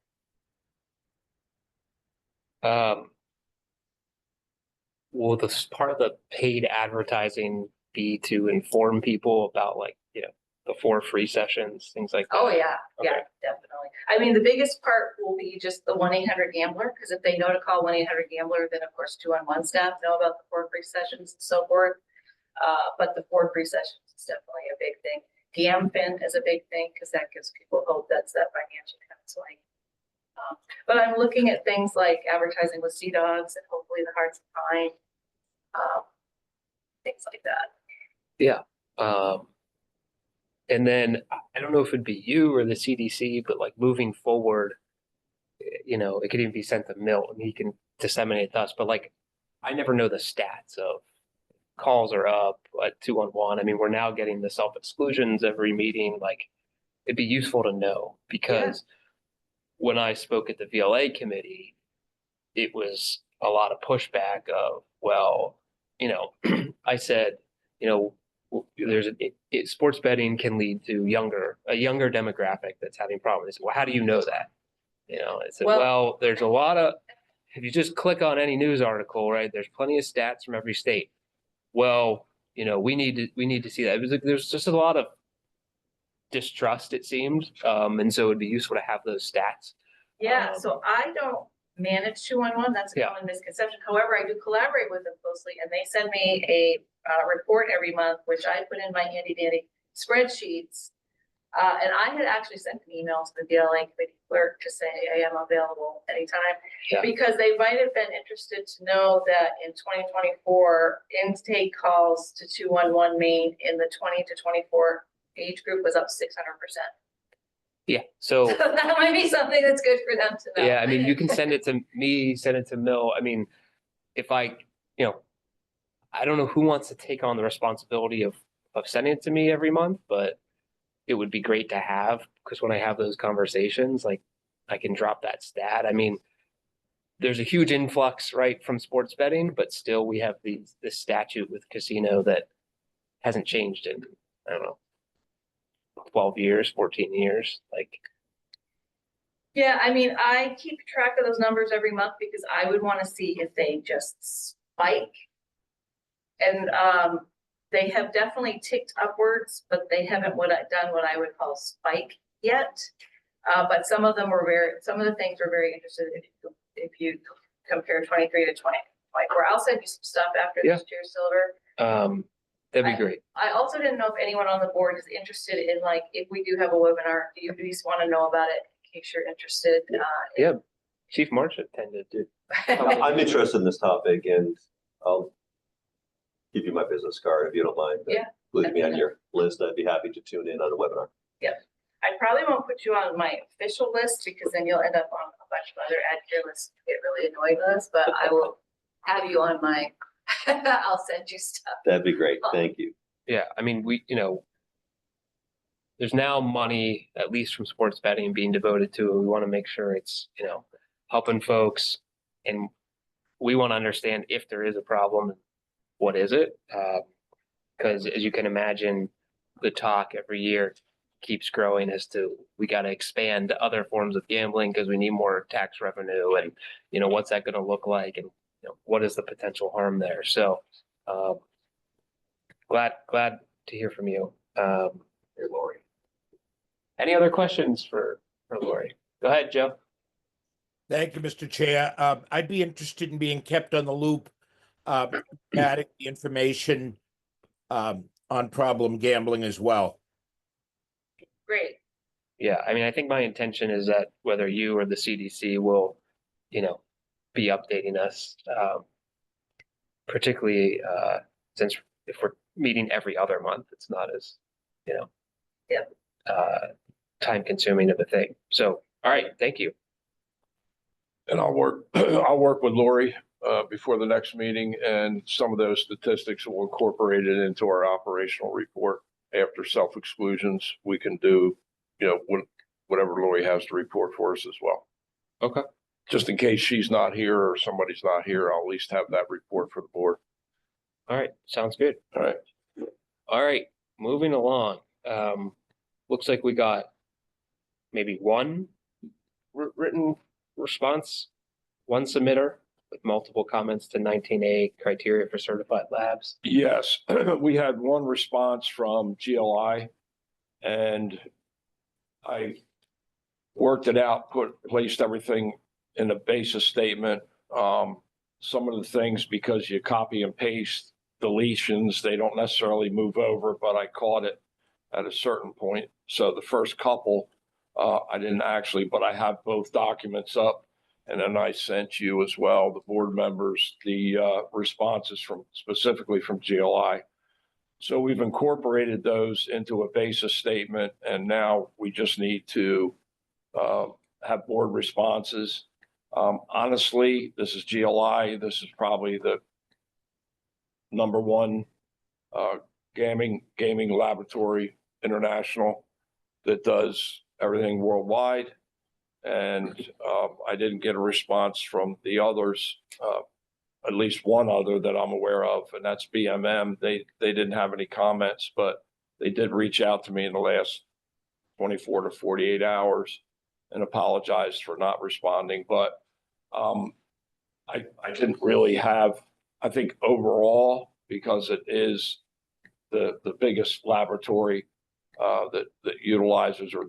Will this part of the paid advertising be to inform people about, like, you know, the 4 free sessions, things like that? Oh, yeah, yeah, Okay. definitely. I mean, the biggest part will be just the 1-800-GAMBLER, because if they know to call 1-800-GAMBLER, then of course 2-on-1 staff know about the 4 free sessions and so forth. But the 4 free sessions is definitely a big thing. GamFin is a big thing because that gives people hope. That's that financial counseling. But I'm looking at things like advertising with Sea Dogs and hopefully the Hearts of Pine, things like that. Yeah. And then I don't know if it'd be you or the CDC, but like moving forward, you know, it could even be sent to Milt and he can disseminate it to us. But like, I never know the stats of calls are up at 2-on-1. I mean, we're now getting the self-exclusions every meeting. Like, it'd be useful to know, because when I spoke at the VLA committee, it was a lot of pushback of, well, you know, I said, you know, there's sports betting can lead to a younger demographic that's having problems. They said, well, how do you know that? You know, I said, well, there's a lot of, if you just click on any news article, right, there's plenty of stats from every state. Well, you know, we need to see that. It was like, there's just a lot of distrust, it seemed. And so it'd be useful to have those stats. Yeah, so I don't manage 2-on-1. That's a common misconception. However, I do collaborate with them closely, and they send me a report every month, which I put in my handy dandy spreadsheets And I had actually sent an email to the DLA committee clerk to say I am available anytime. Yeah. Because they might have been interested to know that in 2024, intake calls to 211 Main in the 20 to 24 age group was up 600%. Yeah, so. So that might be something that's good for them to know. Yeah, I mean, you can send it to me, send it to Mill. I mean, if I, you know, I don't know who wants to take on the responsibility of sending it to me every month, but it would be great to have, because when I have those conversations, like I can drop that stat. I mean, there's a huge influx, right, from sports betting, but still we have this statute with casino that hasn't changed in, I don't know, 12 years, 14 years, like. Yeah, I mean, I keep track of those numbers every month because I would want to see if they just spike. And they have definitely ticked upwards, but they haven't done what I would call spike yet. But some of them were some of the things were very interested if you compare 23 to 2024. I'll send you some stuff after this, Chair Silver. That'd be great. I also didn't know if anyone on the board is interested in, like, if we do have a webinar, do you at least want to know about it in case you're interested? Yeah, Chief March attended, dude. I'm interested in this topic and I'll give you my business card if you don't mind. Yeah. Include me on your list. I'd be happy to tune in on a webinar. I probably won't put you on my official list because then you'll end up on a bunch of other ad care lists. You get really annoyed with us, but I will have you on my, I'll send you stuff. That'd be great. Thank you. Yeah, I mean, there's now money, at least from sports betting, being devoted to it. We want to make sure it's, helping folks. And we want to understand if there is a problem, what is it? Because as you can imagine, the talk every year keeps growing as to we got to expand other forms of gambling because we need more tax revenue, and what's that going to look like, and what is the potential harm there. So glad to hear from you, Lori. Any other questions for Lori? Go ahead, Joe. Thank you, Mr. Chair. I'd be interested in being kept on the loop, adding the information on problem gambling as well. Great. Yeah, I mean, I think my intention is that whether you or the CDC will, be updating us, particularly since if we're meeting every other month, it's not as, time consuming of a thing. So, all right, thank you. And I'll work with Lori before the next meeting, and some of those statistics will incorporate it into our operational report. After self-exclusions, we can do, whatever Lori has to report for us as well. Okay. Just in case she's not here or somebody's not here, I'll at least have that report for the board. All right, sounds good. All right. Moving along. Looks like we got maybe one written response, one submitter with multiple comments to 19A criteria for certified labs. Yes, we had one response from GLI, and I worked it out, placed everything in a basis statement. Some of the things, because you copy and paste deletions, they don't necessarily move over, but I caught it at a certain point. So the first couple, I didn't actually, but I have both documents up. And then I sent you as well, the board members, the responses specifically from GLI. So we've incorporated those into a basis statement, and now we just need to have board responses. Honestly, this is GLI. This is probably the number one gaming laboratory international that does everything worldwide. And I didn't get a response from the others, at least one other that I'm aware of, and that's BMM. They didn't have any comments, but they did reach out to me in the last 24 to 48 hours and apologized for not responding. But I didn't really have, I think overall, because it is the biggest laboratory that utilizes or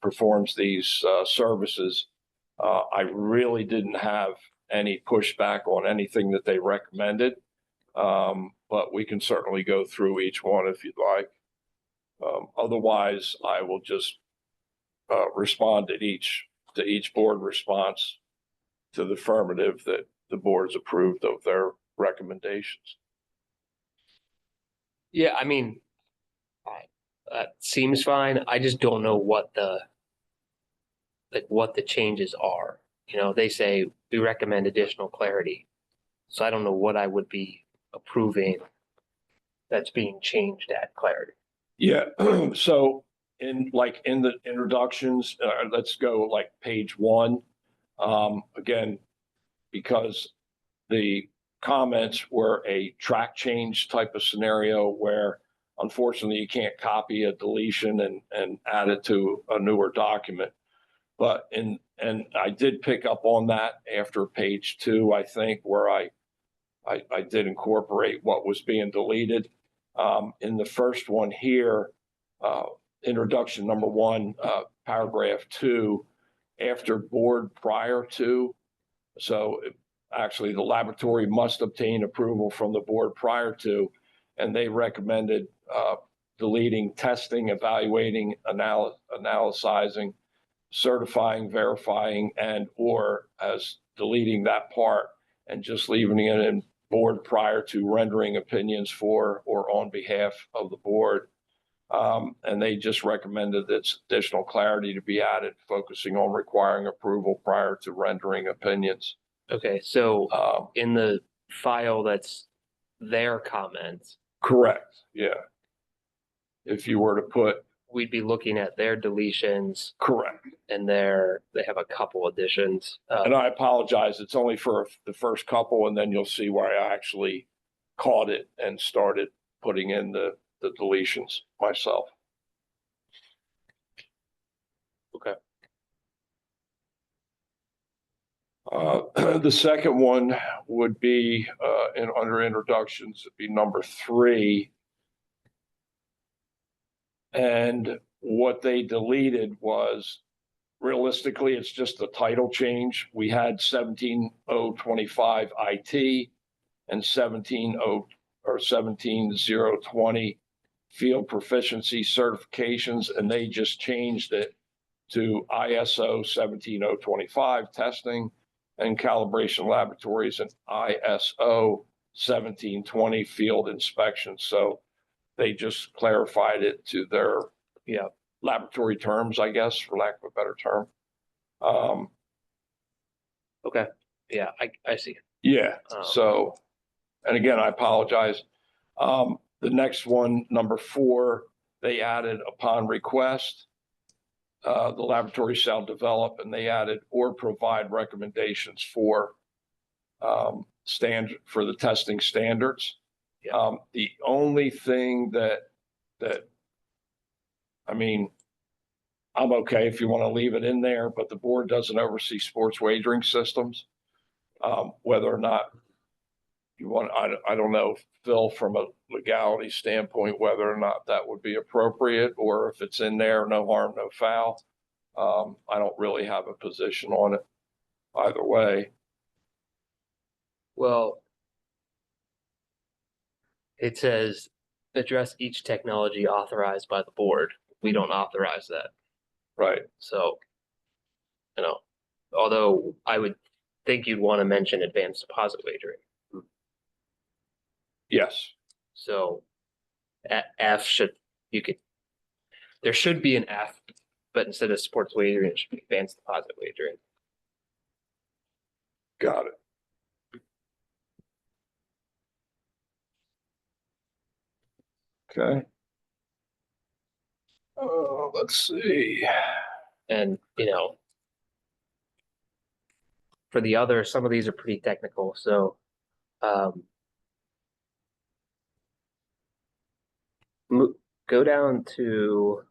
performs these services. I really didn't have any pushback on anything that they recommended, but we can certainly go through each one if you'd like. Otherwise, I will just respond to each board response to the affirmative that the board has approved of their recommendations. Yeah, I mean, that seems fine. I just don't know what the changes are. You know, they say we recommend additional clarity. So I don't know what I would be approving that's being changed at clarity. Yeah, so in the introductions, let's go like page 1. Again, because the comments were a track change type of scenario where unfortunately you can't copy a deletion and add it to a newer document. But and I did pick up on that after page 2, I think, where I did incorporate what was being deleted. In the first one here, introduction number 1, paragraph 2, after board prior to. So actually the laboratory must obtain approval from the board prior to, and they recommended deleting testing, evaluating, analyzing, certifying, verifying, and or as deleting that part and just leaving it in board prior to rendering opinions for or on behalf of the board. And they just recommended that additional clarity to be added, focusing on requiring approval prior to rendering opinions. Okay, so in the file that's their comments, Correct, yeah. If you were to put, we'd be looking at their deletions correct. and they have a couple additions. And I apologize, it's only for the first couple, and then you'll see where I actually caught it and started putting in the deletions myself. Okay. The second one would be under introductions, it'd be number 3. And what they deleted was, realistically, it's just a title change. We had 17025 IT and 17020 field proficiency certifications, and they just changed it to ISO 17025 testing and calibration laboratories and ISO 1720 field inspection. So they just clarified it to their laboratory terms, I guess, for lack of a better term. Okay, yeah, I see. Yeah, so, and again, I apologize. The next one, number 4, they added upon request, the laboratory shall develop, and they added or provide recommendations for for the testing standards. The only thing that I mean, I'm okay if you want to leave it in there, but the board doesn't oversee sports wagering systems. Whether or not you want, I don't know, Phil, from a legality standpoint, whether or not that would be appropriate, or if it's in there, no harm, no foul. I don't really have a position on it either way. Well, it says address each technology authorized by the board. We don't authorize that. Right. So, you know, although I would think you'd want to mention advanced deposit wagering. Yes. So F there should be an F, but instead of sports wagering, it should be advanced deposit wagering. Got it. Okay. Let's see. And, you know, for the other, some of these are pretty technical. So, go down to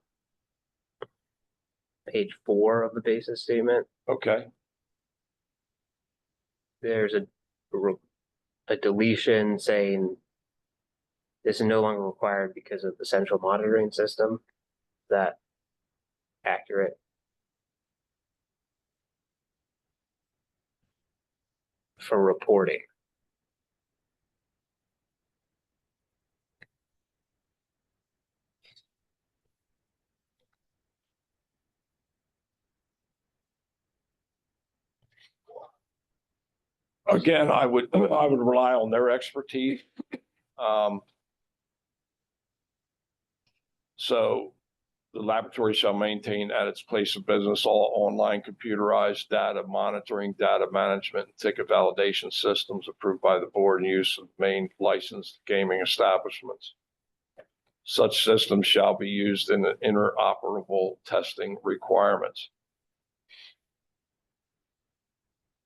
page 4 of the basis statement. Okay. There's a deletion saying this is no longer required because of the central monitoring system. Is that accurate? For reporting. Again, I would rely on their expertise. So the laboratory shall maintain at its place of business all online computerized data monitoring, data management, and ticket validation systems approved by the board and use of main licensed gaming establishments. Such systems shall be used in the interoperable testing requirements.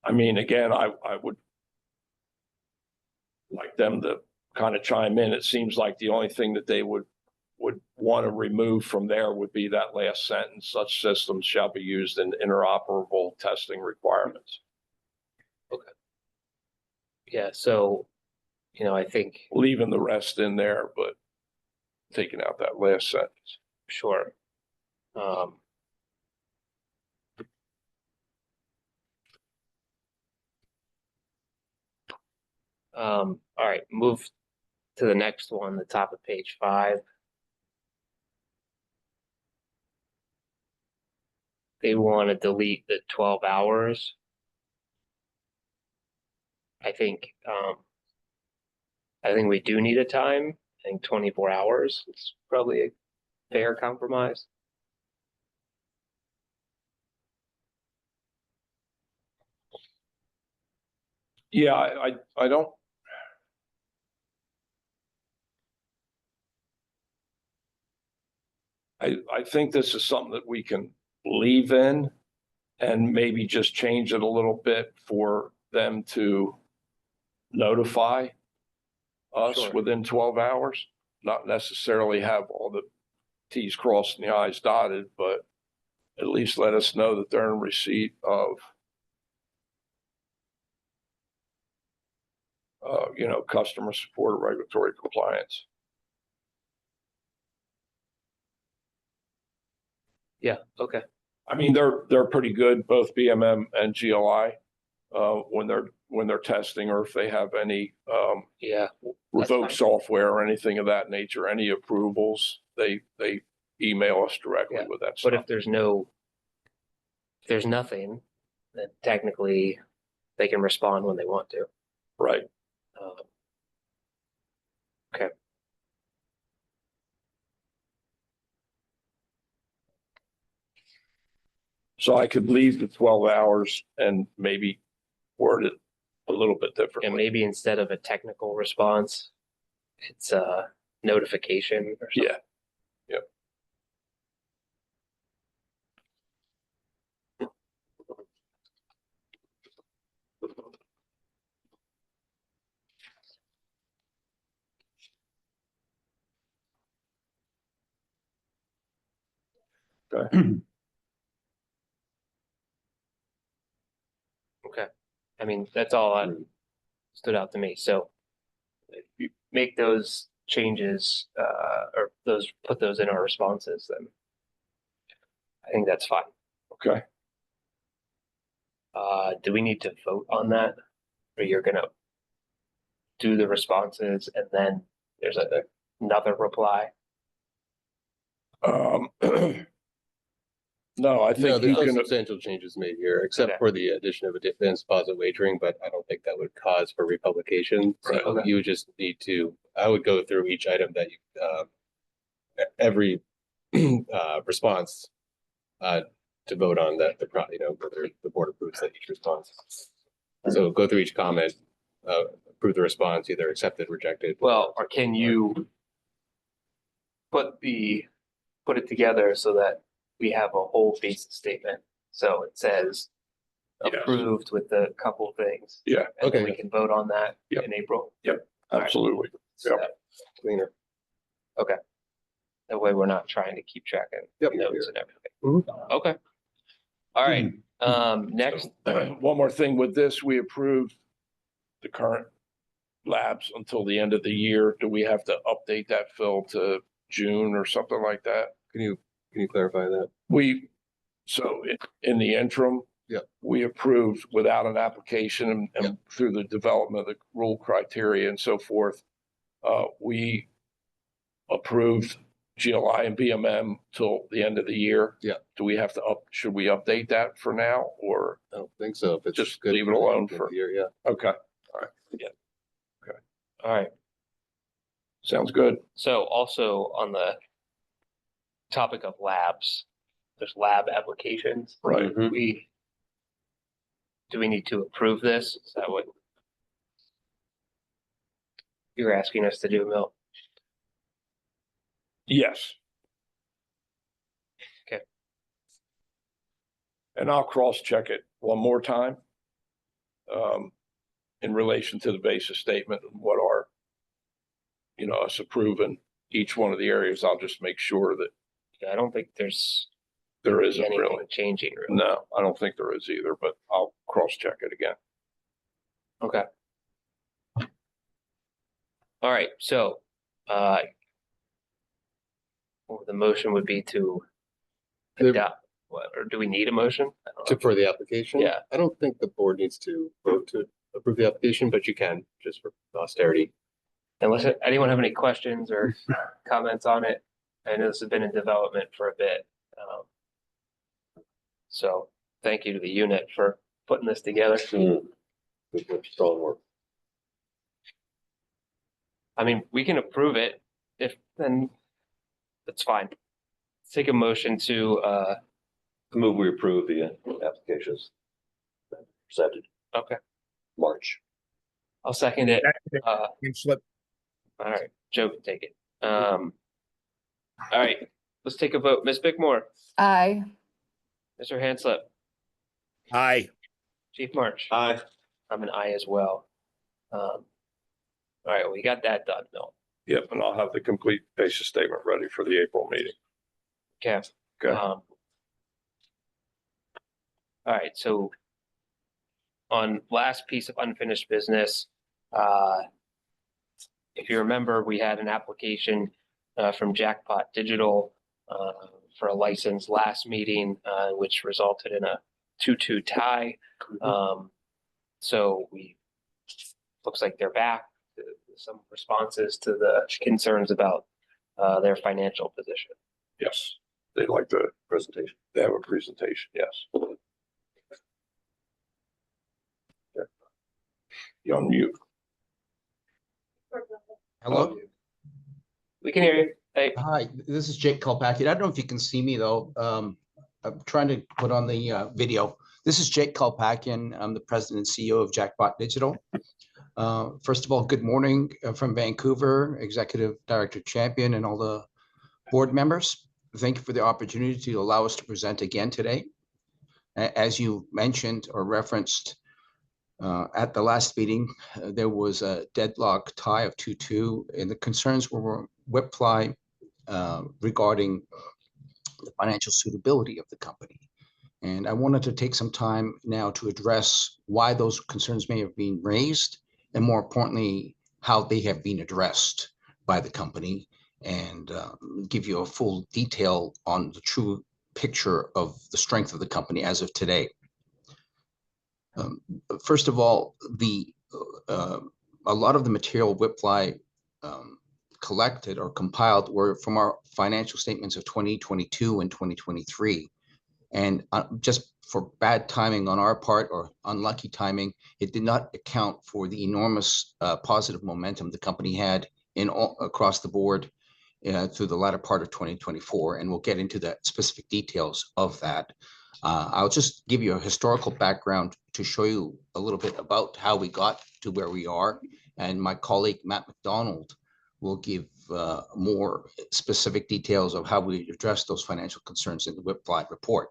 I mean, again, I would like them to kind of chime in. It seems like the only thing that they would want to remove from there would be that last sentence, such systems shall be used in interoperable testing requirements. Yeah, so, I think, Leaving the rest in there, but taking out that last sentence. sure. All right, move to the next one, the top of page 5. They want to delete the 12 hours. I think we do need a time. I think 24 hours is probably a fair compromise. Yeah, I don't. I think this is something that we can leave in and maybe just change it a little bit for them to notify us Sure. within 12 hours, not necessarily have all the Ts crossed and the Is dotted, but at least let us know that they're in receipt of customer support or regulatory compliance. Yeah, okay. I mean, they're pretty good, both BMM and GLI, when they're testing, or if they have any Yeah, revoke fine. software or anything of that nature, any approvals, they email us directly Yeah, with that but stuff. if there's nothing, then technically they can respond when they want to. Right. Okay. So I could leave the 12 hours and maybe word it a little bit And differently. maybe instead of a technical response, it's a notification or something. Yeah. Yep. Okay. I mean, that's all that stood out to me. So if you make those changes, or put those in our responses, then I think that's fine. Okay. Do we need to vote on that? Or you're gonna do the responses and then there's another reply? No, I No, think there's you no can, substantial changes made here, except Okay. for the addition of advanced deposit wagering, but I don't think that would cause for republication. Right, So okay. you would just need to, I would go through each item that you, every response to vote on that, whether the board approves that each response. So go through each comment, approve the response, either accepted, rejected. Well, or can you put it together so that we have a whole basis statement? So it says Yes. approved with a couple things. Yeah. And then Okay. we can vote on that Yep. in April. absolutely. So Yep. Cleaner. that way we're not trying to keep track of Yep. notes and everything. Mhm. Okay. All right, next, One more thing with this, we approved the current labs until the end of the year. Do we have to update that, Phil, to June or something like that? Can you clarify that? In the interim. Yeah. We approved without an application and through the development of the rule criteria and so forth. We approved GLI and BMM till the end of the year. Yeah. Do we have to should we update that for now or? I don't think so. If it's Just good leave it alone the for- year, yeah. Okay, All right. sounds good. So also on the topic of labs, there's lab applications. Right. Mhm. Do we need to approve this? Is that what you're asking us to do, Mill? Yes. Okay. And I'll cross-check it one more time. In relation to the basis statement and what are, us approving each one of the areas, I'll just make sure that I don't think there's there isn't anything really. changing. Really. No, I don't think there is either, but I'll cross-check it again. Okay. All right, so, well, the motion would be to The- adopt, or do we need a motion? I don't know. For the application? Yeah. I don't think the board needs to vote to approve the application, but you can, just for posterity. Unless anyone have any questions or comments on it, I know this has been in development for a bit. So thank you to the unit for putting this together. Good strong work. I mean, we can approve it if, then that's fine. Take a motion to, I move we approve the applications presented okay, March. I'll second it. Slip. All right, Joe can take it. All right, let's take a vote. Ms. Bickmore, Aye. Mr. Hanslip, Aye. Chief March. Aye. I'm an aye as well. All right, we got that done, Bill. Yep, and I'll have the complete basis statement ready for the April meeting. Okay. Okay. All right, so on last piece of unfinished business, if you remember, we had an application from Jackpot Digital for a license last meeting, which resulted in a 2-2 tie. So looks like they're back. Some responses to the concerns about their financial position. Yes, they'd like the Presentation. They have a presentation, yes. Yeah. You on mute. Hello? We can hear you. Hey, Hi, this is Jake Kolpakian. I don't know if you can see me though. I'm trying to put on the video. This is Jake Kolpakian. I'm the president and CEO of Jackpot Digital. First of all, good morning from Vancouver, Executive Director Champion and all the board members. Thank you for the opportunity to allow us to present again today. As you mentioned or referenced at the last meeting, there was a deadlock tie of 2-2, and the concerns were WIPFLY regarding the financial suitability of the company. And I wanted to take some time now to address why those concerns may have been raised, and more importantly, how they have been addressed by the company, and give you a full detail on the true picture of the strength of the company as of today. First of all, a lot of the material WIPFLY collected or compiled were from our financial statements of 2022 and 2023. And just for bad timing on our part or unlucky timing, it did not account for the enormous positive momentum the company had across the board through the latter part of 2024. And we'll get into the specific details of that. I'll just give you a historical background to show you a little bit about how we got to where we are. And my colleague, Matt McDonald, will give more specific details of how we address those financial concerns in the WIPFLY report.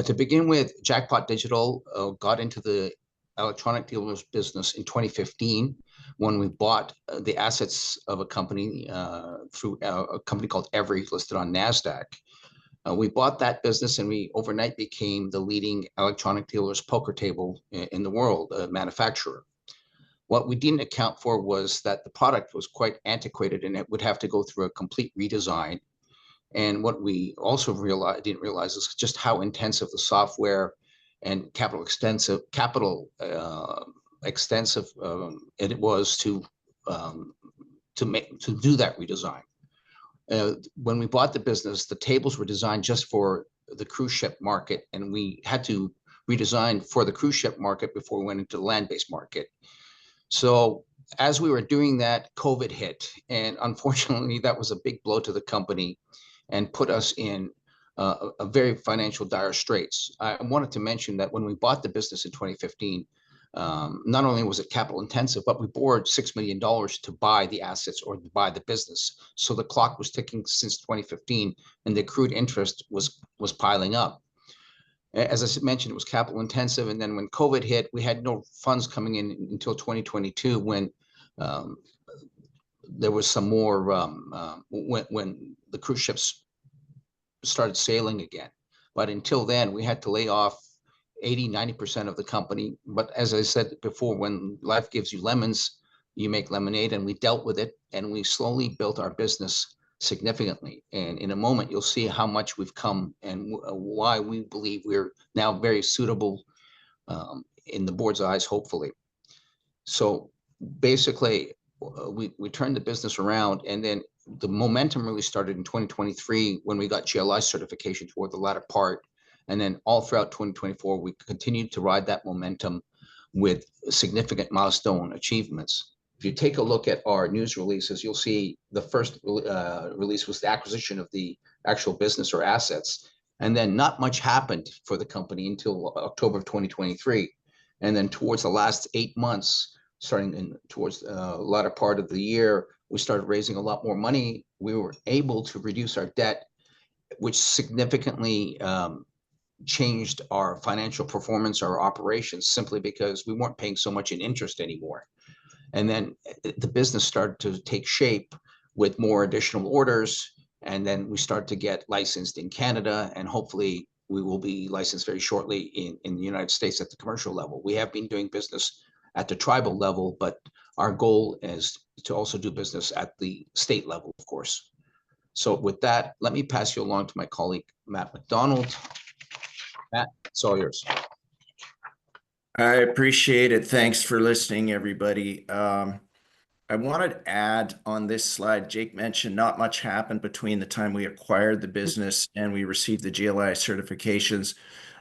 To begin with, Jackpot Digital got into the electronic dealers business in 2015 when we bought the assets of a company through a company called Evry, listed on NASDAQ. We bought that business and we overnight became the leading electronic dealers poker table in the world, a manufacturer. What we didn't account for was that the product was quite antiquated and it would have to go through a complete redesign. And what we also didn't realize is just how intensive the software and capital extensive it was to do that redesign. When we bought the business, the tables were designed just for the cruise ship market, and we had to redesign for the cruise ship market before we went into the land-based market. So as we were doing that, COVID hit, and unfortunately, that was a big blow to the company and put us in a very financial dire straits. I wanted to mention that when we bought the business in 2015, not only was it capital intensive, but we borrowed $6 million to buy the assets or to buy the business. So the clock was ticking since 2015, and the accrued interest was piling up. As I mentioned, it was capital intensive. And then when COVID hit, we had no funds coming in until 2022 when there was some more, when the cruise ships started sailing again. But until then, we had to lay off 80–90% of the company. But as I said before, when life gives you lemons, you make lemonade, and we dealt with it, and we slowly built our business significantly. And in a moment, you'll see how much we've come and why we believe we're now very suitable in the board's eyes, hopefully. So basically, we turned the business around, and then the momentum really started in 2023 when we got GLI certification toward the latter part. And then all throughout 2024, we continued to ride that momentum with significant milestone achievements. If you take a look at our news releases, you'll see the first release was the acquisition of the actual business or assets. And then not much happened for the company until October of 2023. And then towards the last 8 months, starting towards the latter part of the year, we started raising a lot more money. We were able to reduce our debt, which significantly changed our financial performance, our operations, simply because we weren't paying so much in interest anymore. And then the business started to take shape with more additional orders. And then we start to get licensed in Canada, and hopefully we will be licensed very shortly in the United States at the commercial level. We have been doing business at the tribal level, but our goal is to also do business at the state level, of course. So with that, let me pass you along to my colleague, Matt McDonald. Matt, it's all yours. I appreciate it. Thanks for listening, everybody. I wanted to add on this slide, Jake mentioned not much happened between the time we acquired the business and we received the GLI certifications.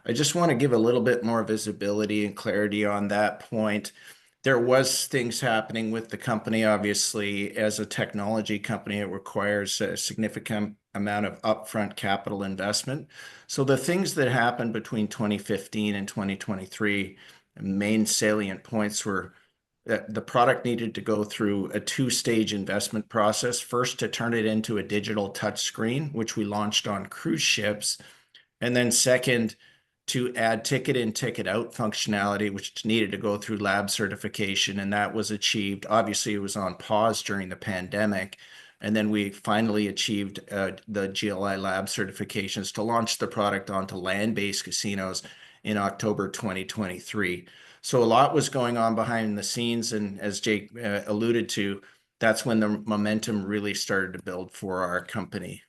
I just want to give a little bit more visibility and clarity on that point. There was things happening with the company. Obviously, as a technology company, it requires a significant amount of upfront capital investment. So the things that happened between 2015 and 2023, main salient points were that the product needed to go through a 2-stage investment process. First, to turn it into a digital touchscreen, which we launched on cruise ships. And then second, to add ticket in, ticket out functionality, which needed to go through lab certification, and that was achieved. Obviously, it was on pause during the pandemic, and then we finally achieved the GLI lab certifications to launch the product onto land-based casinos in October 2023. So a lot was going on behind the scenes, and as Jake alluded to, that's when the momentum really started to build for our company.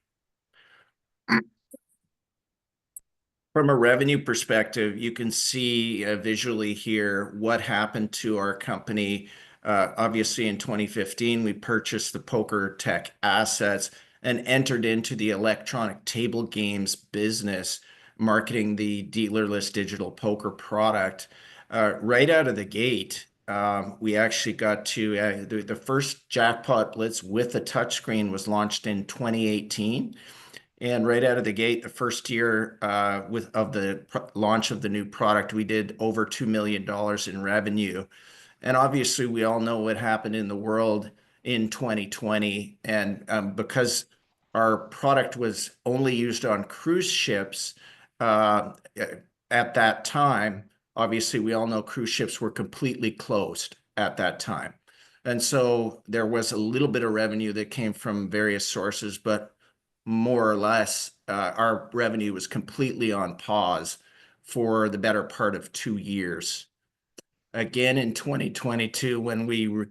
From a revenue perspective, you can see visually here what happened to our company. Obviously, in 2015, we purchased the PokerTech assets and entered into the electronic table games business, marketing the dealerless digital poker product. Right out of the gate, we actually got to the first Jackpot Blitz with a touchscreen was launched in 2018. And right out of the gate, the first year of the launch of the new product, we did over $2 million in revenue. And obviously, we all know what happened in the world in 2020. And because our product was only used on cruise ships at that time, obviously, we all know cruise ships were completely closed at that time. And so there was a little bit of revenue that came from various sources, but more or less, our revenue was completely on pause for the better part of 2 years. Again, in 2022, when we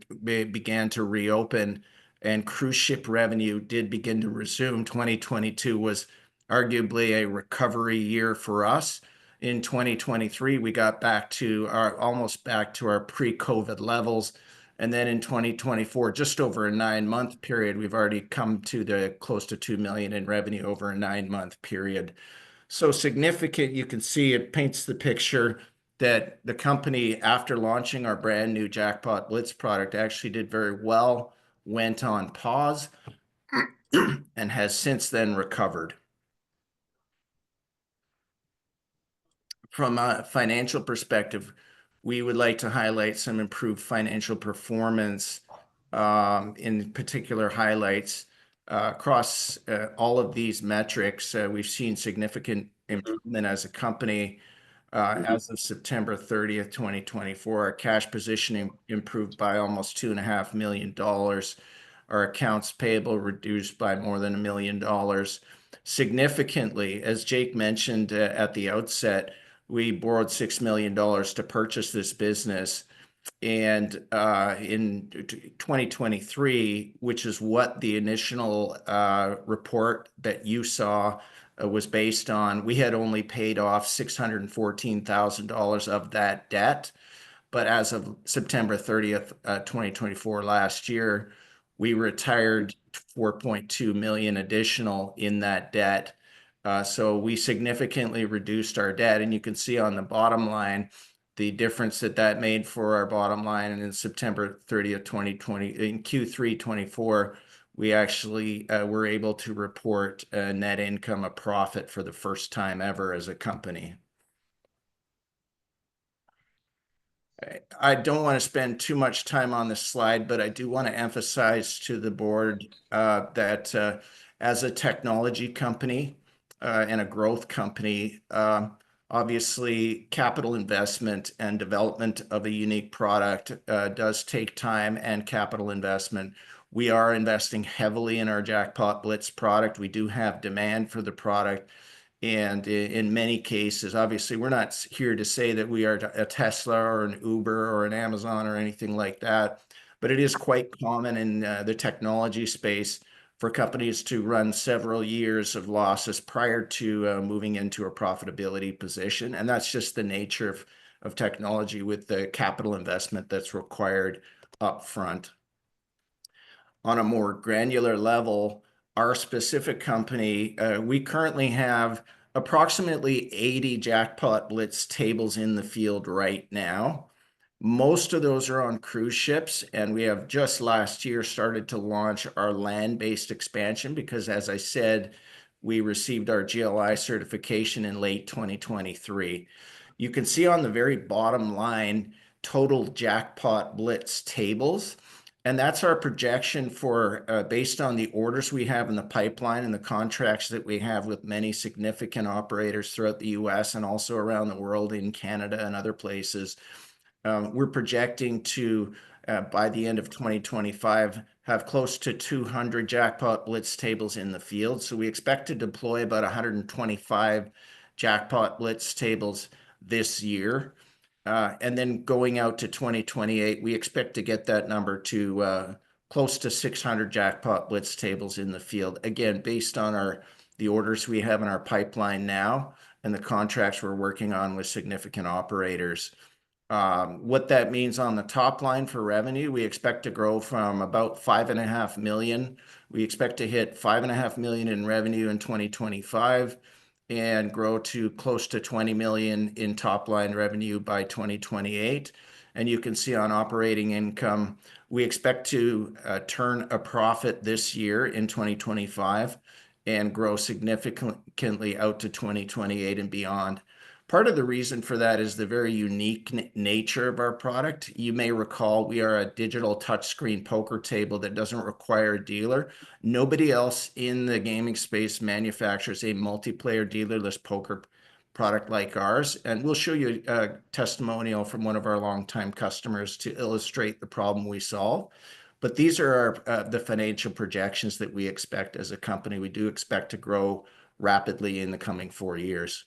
began to reopen and cruise ship revenue did begin to resume, 2022 was arguably a recovery year for us. In 2023, we got back to almost back to our pre-COVID levels. And then in 2024, just over a 9-month period, we've already come to the close to 2 million in revenue over a 9-month period. So significant, you can see it paints the picture that the company, after launching our brand new Jackpot Blitz product, actually did very well, went on pause, and has since then recovered. From a financial perspective, we would like to highlight some improved financial performance, in particular highlights across all of these metrics. We've seen significant improvement as a company. As of September 30th, 2024, our cash position improved by almost $2.5 million. Our accounts payable reduced by more than $1 million. Significantly, as Jake mentioned at the outset, we borrowed $6 million to purchase this business. And in 2023, which is what the initial report that you saw was based on, we had only paid off $614,000 of that debt. But as of September 30th, 2024, last year, we retired 4.2 million additional in that debt. So we significantly reduced our debt. And you can see on the bottom line, the difference that made for our bottom line. And in September 30th, 2020, in Q3 24, we actually were able to report a net income, a profit for the first time ever as a company. I don't want to spend too much time on this slide, but I do want to emphasize to the board that as a technology company and a growth company, obviously capital investment and development of a unique product does take time and capital investment. We are investing heavily in our Jackpot Blitz product. We do have demand for the product. And in many cases, obviously, we're not here to say that we are a Tesla or an Uber or an Amazon or anything like that. But it is quite common in the technology space for companies to run several years of losses prior to moving into a profitability position. And that's just the nature of technology with the capital investment that's required up front. On a more granular level, our specific company, we currently have approximately 80 Jackpot Blitz tables in the field right now. Most of those are on cruise ships, and we have just last year started to launch our land-based expansion because, as I said, we received our GLI certification in late 2023. You can see on the very bottom line, total Jackpot Blitz tables. And that's our projection for based on the orders we have in the pipeline and the contracts that we have with many significant operators throughout the US and also around the world in Canada and other places. We're projecting to, by the end of 2025, have close to 200 Jackpot Blitz tables in the field. So we expect to deploy about 125 Jackpot Blitz tables this year. And then going out to 2028, we expect to get that number to close to 600 Jackpot Blitz tables in the field. Again, based on the orders we have in our pipeline now and the contracts we're working on with significant operators. What that means on the top line for revenue, we expect to grow from about 5.5 million. We expect to hit 5.5 million in revenue in 2025. And grow to close to 20 million in top line revenue by 2028. And you can see on operating income, we expect to turn a profit this year in 2025 and grow significantly out to 2028 and beyond. Part of the reason for that is the very unique nature of our product. You may recall we are a digital touchscreen poker table that doesn't require a dealer. Nobody else in the gaming space manufactures a multiplayer dealerless poker product like ours. And we'll show you a testimonial from one of our longtime customers to illustrate the problem we solve. But these are the financial projections that we expect as a company. We do expect to grow rapidly in the coming 4 years.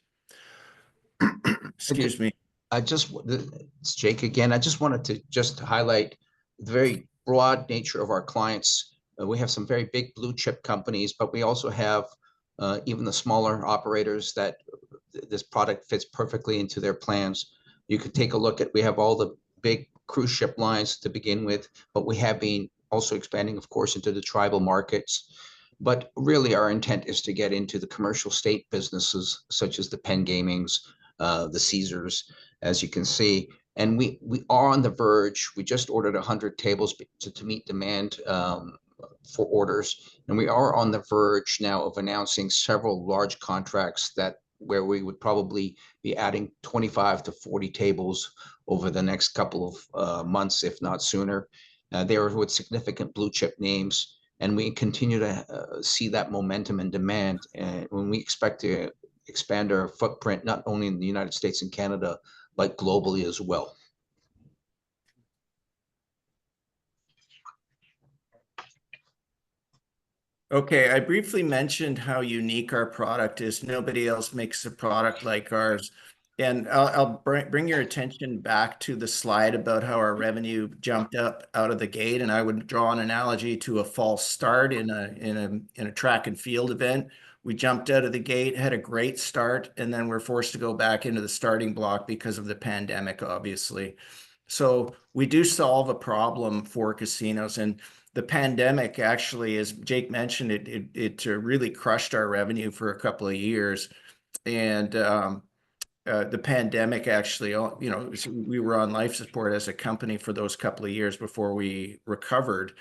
Excuse me. It's Jake again. I just wanted to highlight the very broad nature of our clients. We have some very big blue chip companies, but we also have even the smaller operators that this product fits perfectly into their plans. You could take a look at, we have all the big cruise ship lines to begin with, but we have been also expanding, of course, into the tribal markets. But really, our intent is to get into the commercial state businesses such as the Penn Gamings, the Caesars, as you can see. And we are on the verge. We just ordered 100 tables to meet demand for orders. And we are on the verge now of announcing several large contracts where we would probably be adding 25 to 40 tables over the next couple of months, if not sooner. They are with significant blue chip names. And we continue to see that momentum and demand. And when we expect to expand our footprint, not only in the United States and Canada, but globally as well. Okay, I briefly mentioned how unique our product is. Nobody else makes a product like ours. And I'll bring your attention back to the slide about how our revenue jumped up out of the gate. And I would draw an analogy to a false start in a track and field event. We jumped out of the gate, had a great start, and then we're forced to go back into the starting block because of the pandemic, obviously. So we do solve a problem for casinos, and the pandemic actually, as Jake mentioned, it really crushed our revenue for a couple of years. And the pandemic actually, we were on life support as a company for those couple of years before we recovered.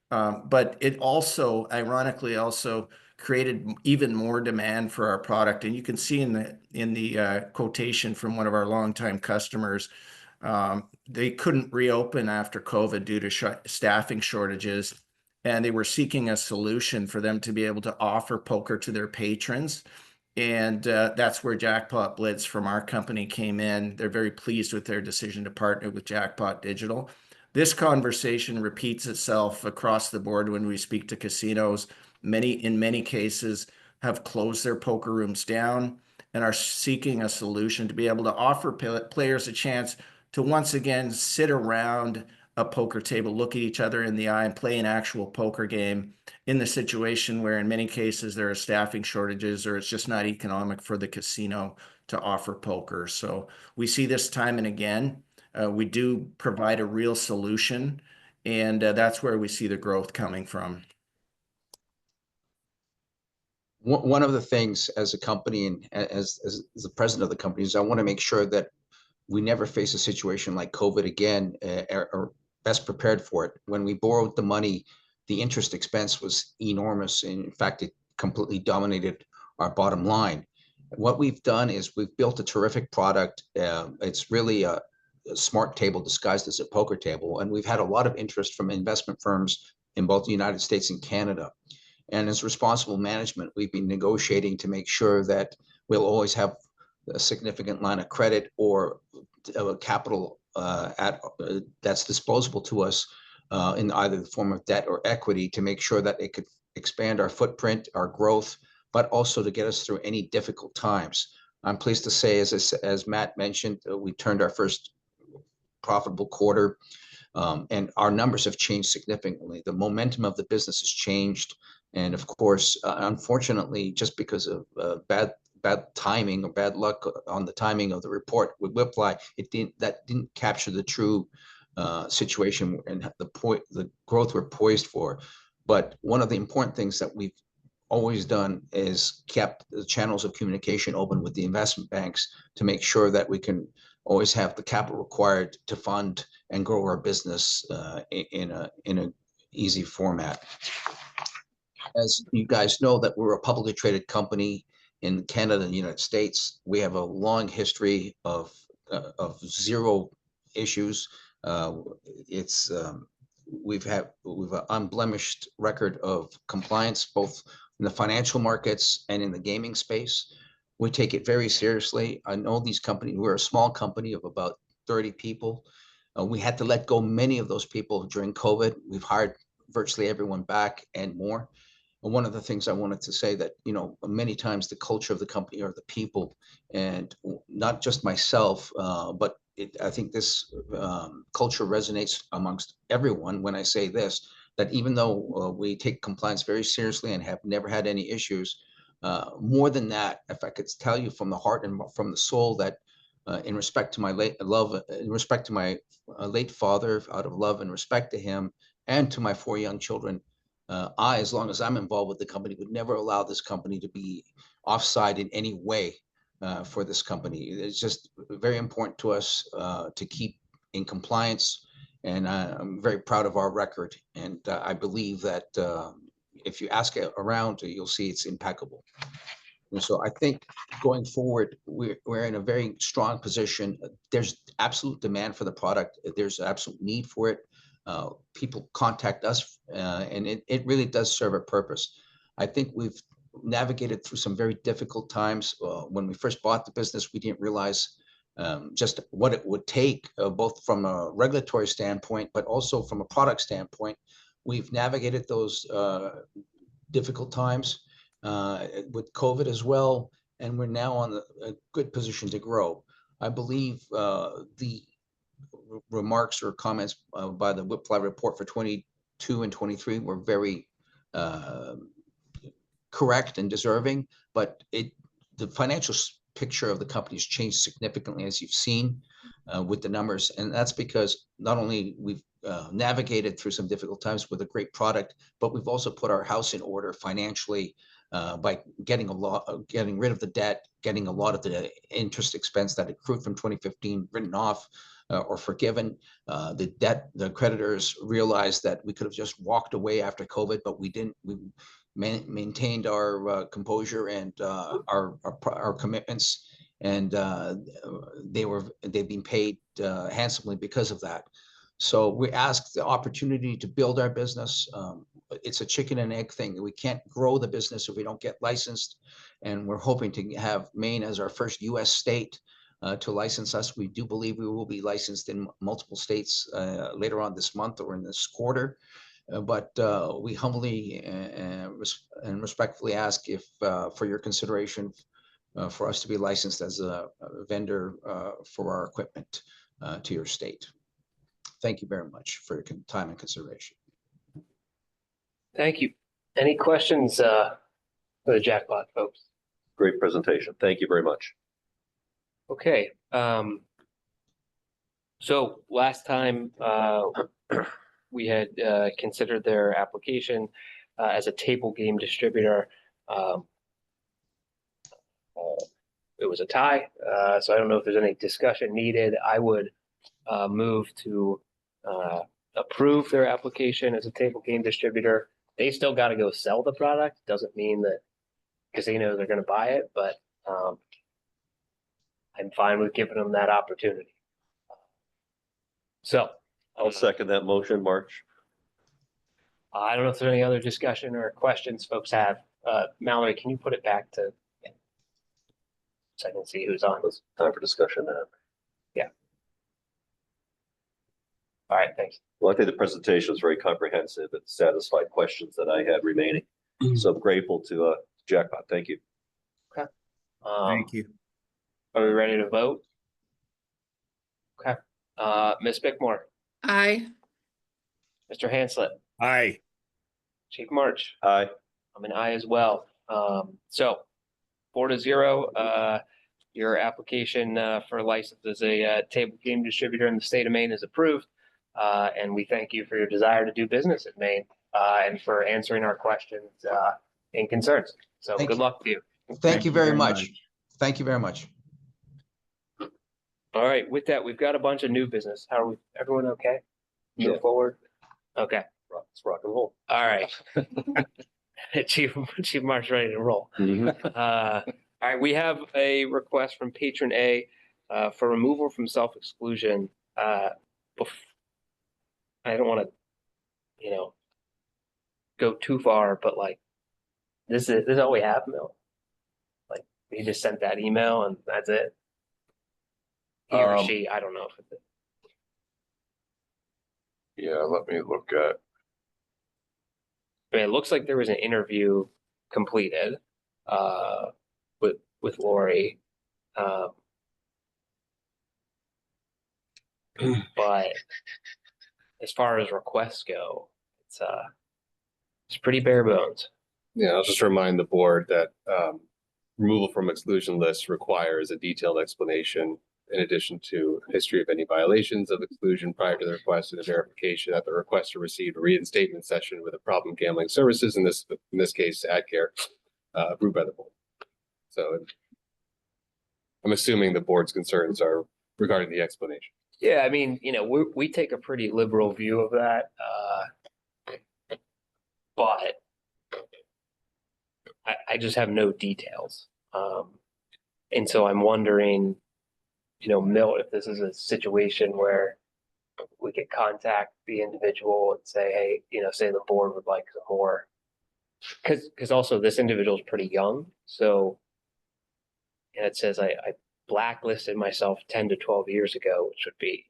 But it also, ironically, also created even more demand for our product. And you can see in the quotation from one of our longtime customers, they couldn't reopen after COVID due to staffing shortages, and they were seeking a solution for them to be able to offer poker to their patrons. And that's where Jackpot Blitz from our company came in. They're very pleased with their decision to partner with Jackpot Digital. This conversation repeats itself across the board when we speak to casinos. In many cases, have closed their poker rooms down and are seeking a solution to be able to offer players a chance to once again sit around a poker table, look at each other in the eye, and play an actual poker game in the situation where in many cases there are staffing shortages or it's just not economic for the casino to offer poker. So we see this time and again. We do provide a real solution, and that's where we see the growth coming from. One of the things as a company and as the president of the company is I want to make sure that we never face a situation like COVID again, or best prepared for it. When we borrowed the money, the interest expense was enormous. And in fact, it completely dominated our bottom line. What we've done is we've built a terrific product. It's really a smart table disguised as a poker table. And we've had a lot of interest from investment firms in both the United States and Canada. And as responsible management, we've been negotiating to make sure that we'll always have a significant line of credit or capital that's disposable to us in either the form of debt or equity to make sure that it could expand our footprint, our growth, but also to get us through any difficult times. I'm pleased to say, as Matt mentioned, we turned our first profitable quarter, and our numbers have changed significantly. The momentum of the business has changed. And of course, unfortunately, just because of bad timing or bad luck on the timing of the report with Whipfly, that didn't capture the true situation and the growth we're poised for. But one of the important things that we've always done is kept the channels of communication open with the investment banks to make sure that we can always have the capital required to fund and grow our business in an easy format. As you guys know, that we're a publicly traded company in Canada and the United States. We have a long history of zero issues. We've an unblemished record of compliance, both in the financial markets and in the gaming space. We take it very seriously. I know these companies, we're a small company of about 30 people. We had to let go many of those people during COVID. We've hired virtually everyone back and more. And one of the things I wanted to say that, many times the culture of the company are the people, and not just myself, but I think this culture resonates amongst everyone when I say this, that even though we take compliance very seriously and have never had any issues, more than that, if I could tell you from the heart and from the soul that in respect to my late father, out of love and respect to him and to my 4 young children, I, as long as I'm involved with the company, would never allow this company to be offside in any way for this company. It's just very important to us to keep in compliance, and I'm very proud of our record. And I believe that if you ask around, you'll see it's impeccable. And so I think going forward, we're in a very strong position. There's absolute demand for the product. There's absolute need for it. People contact us, and it really does serve a purpose. I think we've navigated through some very difficult times. When we first bought the business, we didn't realize just what it would take, both from a regulatory standpoint, but also from a product standpoint. We've navigated those difficult times with COVID as well, and we're now on a good position to grow. I believe the remarks or comments by the Whipfly report for 22 and 23 were very correct and deserving, but the financial picture of the company has changed significantly, as you've seen with the numbers. And that's because not only we've navigated through some difficult times with a great product, but we've also put our house in order financially by getting rid of the debt, getting a lot of the interest expense that accrued from 2015 written off or forgiven. The creditors realized that we could have just walked away after COVID, but we didn't. We maintained our composure and our commitments, and they've been paid handsomely because of that. So we asked the opportunity to build our business. It's a chicken and egg thing. We can't grow the business if we don't get licensed, and we're hoping to have Maine as our first U.S. state to license us. We do believe we will be licensed in multiple states later on this month or in this quarter. But we humbly and respectfully ask if for your consideration for us to be licensed as a vendor for our equipment to your state. Thank you very much for your time and consideration. Thank you. Any questions for the Jackpot folks? Great presentation. Thank you very much. Okay. So last time we had considered their application as a table game distributor. It was a tie, so I don't know if there's any discussion needed. I would move to approve their application as a table game distributor. They still got to go sell the product. Doesn't mean that casinos are going to buy it, but I'm fine with giving them that opportunity. So I'll second that motion, March. I don't know if there's any other discussion or questions folks have. Mallory, can you put it back to so I can see who's on? It's time for discussion now. Yeah. All right, thanks. Well, I think the presentation was very comprehensive and satisfied questions that I had remaining. So I'm grateful to Jackpot. Thank you. Okay. Thank you. Are we ready to vote? Okay. Ms. Bickmore, Aye. Mr. Hanslett, Aye. Chief March. Aye. I'm an aye as well. So 4-0, your application for license as a table game distributor in the state of Maine is approved. And we thank you for your desire to do business in Maine and for answering our questions and concerns. So Thank good you. luck to you. Thank you very much. Thank you very much. All right, with that, we've got a bunch of new business. How are we? Everyone okay? Move Yeah. forward? Okay. Let's rock and roll. All right. Chief March ready to roll. All right, we have a request from patron A for removal from self-exclusion. I don't want to, go too far, but like, this is all we have, Mil. Like, he just sent that email and that's it. He or she, I don't know if it's. Yeah, let me look at. I mean, it looks like there was an interview completed with Lori. But as far as requests go, it's pretty bare bones. Yeah, I'll just remind the board that removal from exclusion list requires a detailed explanation in addition to history of any violations of exclusion prior to the request and a verification that the requester received a reinstatement session with a problem gambling services, in this case, AdCare, approved by the board. So I'm assuming the board's concerns are regarding the explanation. Yeah, I mean, we take a pretty liberal view of that, but I just have no details. And so I'm wondering, Milt, if this is a situation where we could contact the individual and say, hey, say the board would like some more. Because also this individual is pretty young, so and it says I blacklisted myself 10 to 12 years ago, which would be,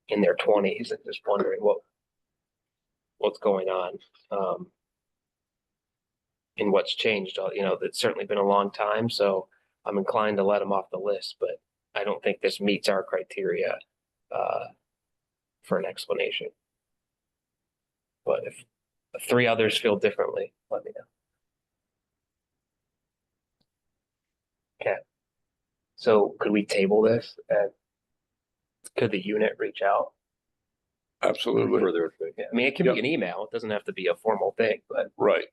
in their 20s, and just wondering what's going on. And what's changed. It's certainly been a long time, so I'm inclined to let him off the list, but I don't think this meets our criteria for an explanation. But if 3 others feel differently, let me know. Okay. So could we table this and could the unit reach out? Absolutely. Further. Yeah, I mean, it can be an email. It doesn't have to be a formal thing, but Right.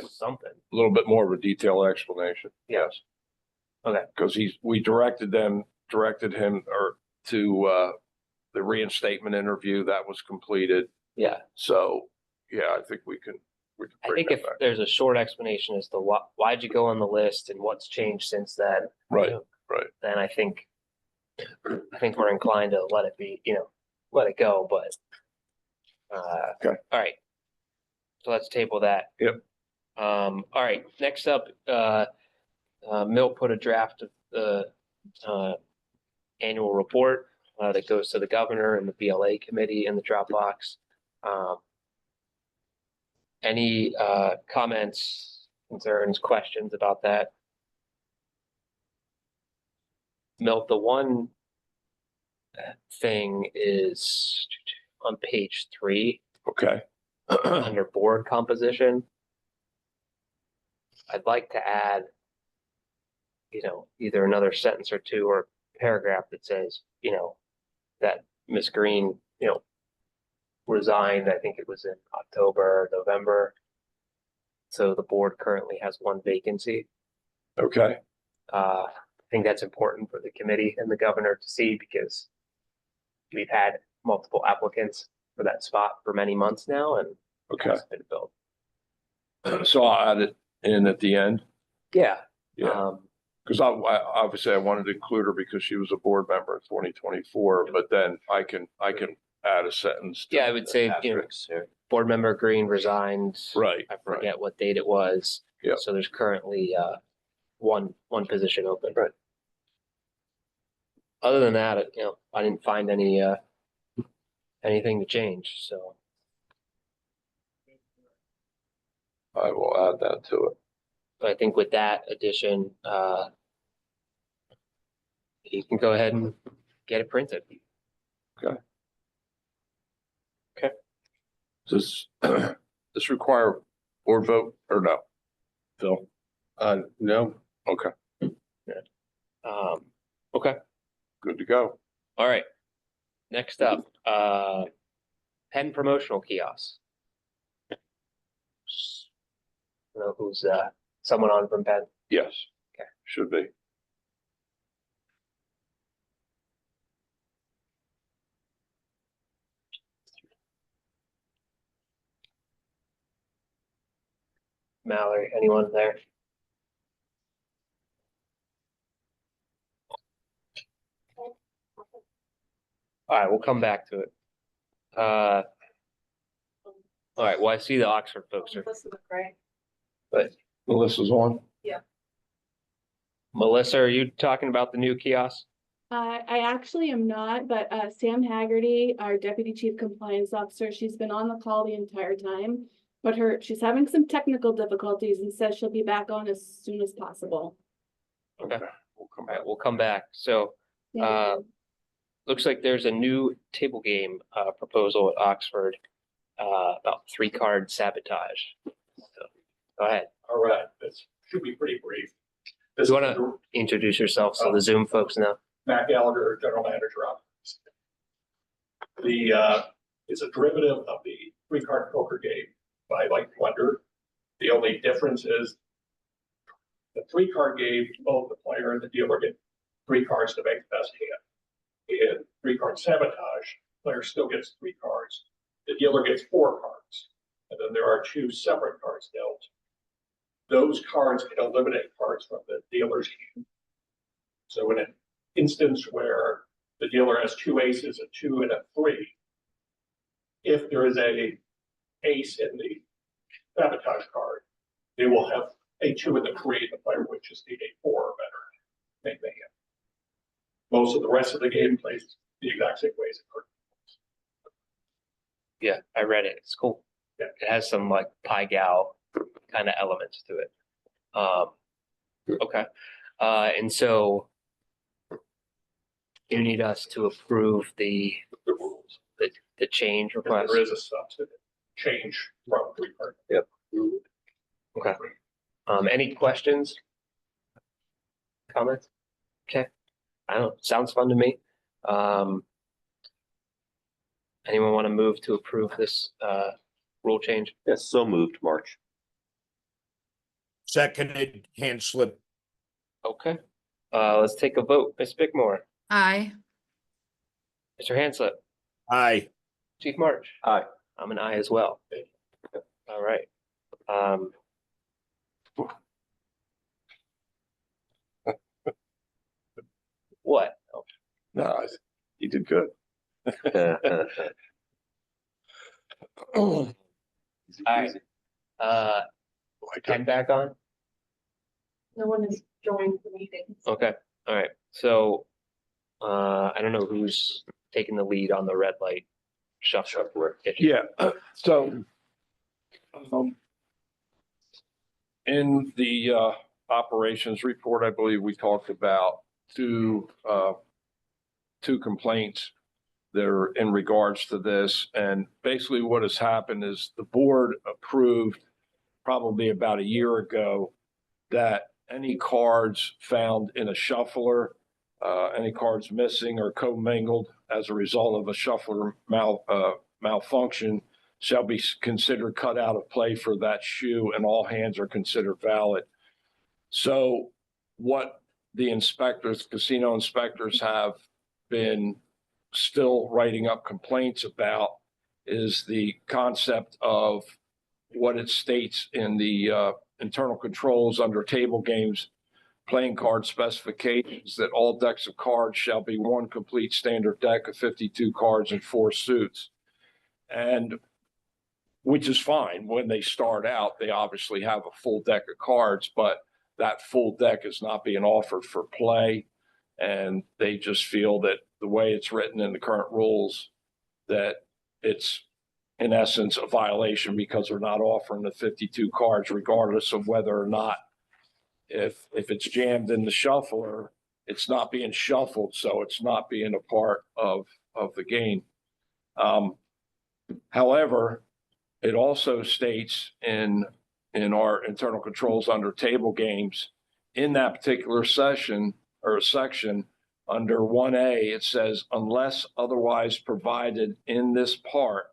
something. A little bit more of a detailed explanation. Yes. Okay. Because we directed him to the reinstatement interview that was completed. Yeah. So, yeah, I think we can I bring think that if back. there's a short explanation as to why'd you go on the list and what's changed since then. Right, right. Then I think we're inclined to let it be, let it go, but. Okay. All right. So let's table that. Yep. All right, next up, Milt put a draft of the annual report that goes to the governor and the BLA committee in the Dropbox. Any comments, concerns, questions about that? Milt, the one thing is on page 3. Okay. Under board composition. I'd like to add, either another sentence or 2 or paragraph that says, that Ms. Green, resigned, I think it was in October or November. So the board currently has 1 vacancy. Okay. I think that's important for the committee and the governor to see because we've had multiple applicants for that spot for many months now and Okay. it's been filled. So I'll add it in at the end. Yeah. Yeah. Because obviously I wanted to include her because she was a board member in 2024, but then I can add a sentence. Yeah, I would say, board member Green resigned. Right. I forget what date it was. Yeah. So there's currently one position open. Right. Other than that, I didn't find anything to change, so. I will add that to it. But I think with that addition, you can go ahead and get it printed. Does this require board vote or no? Phil? No. Okay, Okay, good to go. all right. Next up, Penn promotional kiosks. Who's someone on from Penn? Yes. Okay. Should be. Mallory, anyone there? All right, we'll come back to it. All right, well, I see the Oxford folks are, but Melissa's on? Melissa, are you talking about the new kiosk? I actually am not, but Sam Haggerty, our Deputy Chief Compliance Officer, she's been on the call the entire time. But she's having some technical difficulties and says she'll be back on as soon as possible. Okay, all right, we'll come back. So, looks like there's a new table game proposal at Oxford about 3-card sabotage. So, go ahead. All right, this should be pretty brief. You want to introduce yourself so the Zoom folks know? Matt Gallagher, General Manager of it's a derivative of the three-card poker game by Light & Wonder. The only difference is the three-card game, both the player and the dealer get 3 cards to make the best hand. In three-card sabotage, player still gets 3 cards. The dealer gets 4 cards. And then there are 2 separate cards dealt. Those cards can eliminate cards from the dealer's hand. So in an instance where the dealer has 2 aces, a 2 and a 3, if there is a ace in the sabotage card, they will have a 2 and a 3, the player would just need a 4 or better to make the hand. Most of the rest of the game plays the exact same ways. Yeah, I read it. It's cool. Yeah. It has some like Pai Gow kind of elements to it. Okay. And so you need us to approve the rules. The change If request. there is a substantive change from three-card. Yep. Okay. Any questions? Comments? Okay. I don't, sounds fun to me. Anyone want to move to approve this, rule change? Yes, so moved, March. Seconded, hand slip. Okay. Let's take a vote. Ms. Bickmore, Aye. Mr. Hanslip, Aye. Chief March. Aye. I'm an aye as well. All right. What? No, you did good. All right. Ken back on? No one has joined the meeting. Okay, all right. So, I don't know who's taking the lead on the red light shuffler. Yeah, so in the operations report, I believe we talked about two complaints that are in regards to this. And basically what has happened is the board approved probably about a year ago that any cards found in a shuffler, any cards missing or commingled as a result of a shuffler malfunction shall be considered cut out of play for that shoe, and all hands are considered valid. So what the inspectors, casino inspectors, have been still writing up complaints about is the concept of what it states in the internal controls under table games playing card specifications, that all decks of cards shall be one complete standard deck of 52 cards and 4 suits. And which is fine. When they start out, they obviously have a full deck of cards, but that full deck is not being offered for play. And they just feel that the way it's written in the current rules, that it's in essence a violation because they're not offering the 52 cards, regardless of whether or not if it's jammed in the shuffler, it's not being shuffled, so it's not being a part of the game. However, it also states in our internal controls under table games, in that particular session or section under 1A, it says, unless otherwise provided in this part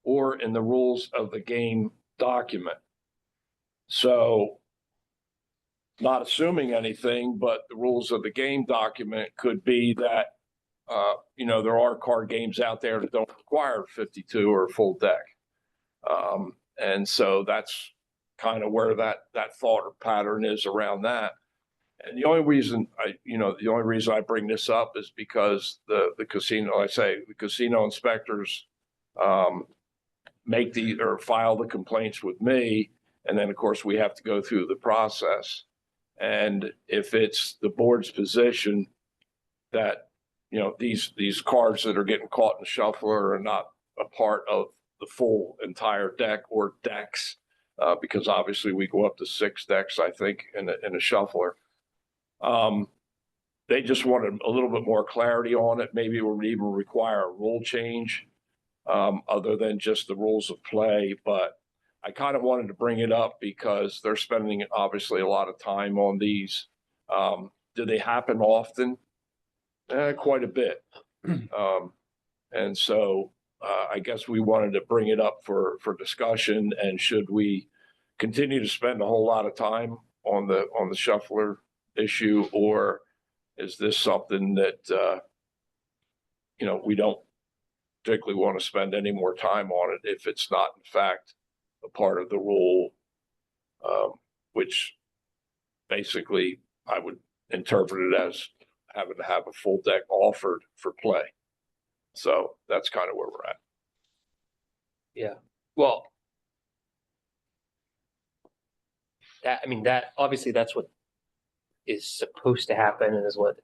or in the rules of the game document. So, not assuming anything, but the rules of the game document could be that, there are card games out there that don't require 52 or a full deck. And so that's kind of where that thought or pattern is around that. And the only reason I bring this up is because the casino inspectors file the complaints with me. And then of course we have to go through the process. And if it's the board's position that, these cards that are getting caught in the shuffler are not a part of the full entire deck or decks, because obviously we go up to 6 decks, I think, in a shuffler. They just wanted a little bit more clarity on it. Maybe it would even require a rule change, other than just the rules of play. But I kind of wanted to bring it up because they're spending obviously a lot of time on these. Do they happen often? Quite a bit. And so I guess we wanted to bring it up for discussion, and should we continue to spend a whole lot of time on the shuffler issue, or is this something that we don't particularly want to spend any more time on it if it's not in fact a part of the rule, which basically I would interpret it as having to have a full deck offered for play. So that's kind of where we're at. Yeah, well. That obviously that's what is supposed to happen and is what,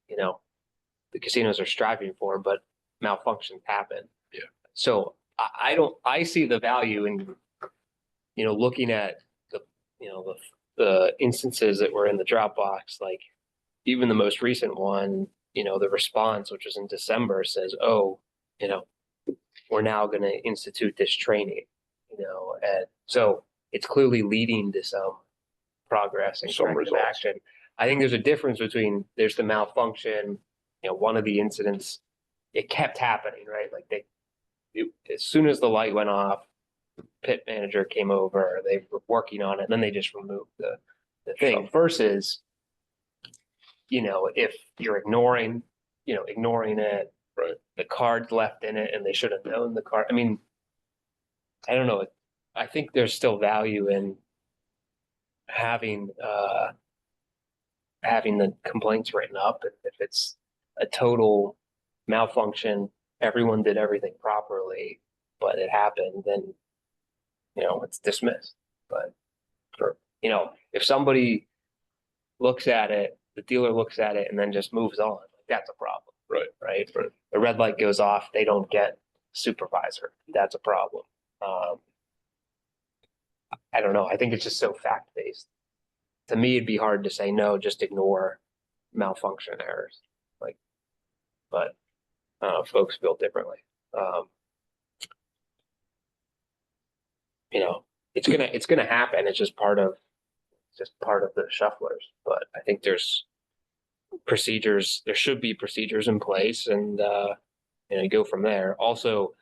the casinos are striving for, but malfunctions happen. Yeah. So I see the value in, looking at the instances that were in the Dropbox, like even the most recent one, the response, which was in December, says, oh, we're now going to institute this training, and so it's clearly leading to some progress and Some corrective results. action. I think there's a difference between there's the malfunction, one of the incidents, it kept happening, right? Like as soon as the light went off, the pit manager came over, they were working on it, and then they just removed the thing versus, if you're ignoring it, Right. the card's left in it and they should have known the card. I mean, I don't know. I think there's still value in having the complaints written up. If it's a total malfunction, everyone did everything properly, but it happened, then it's dismissed. But if somebody looks at it, the dealer looks at it and then just moves on, like that's a problem. Right. The red light goes off, they don't get supervisor. That's a problem. I don't know. I think it's just so fact-based. To me, it'd be hard to say, no, just ignore malfunction errors. But folks feel differently. It's gonna happen. It's just part of the shufflers. But I think there's procedures. There should be procedures in place, and you go from there. Also,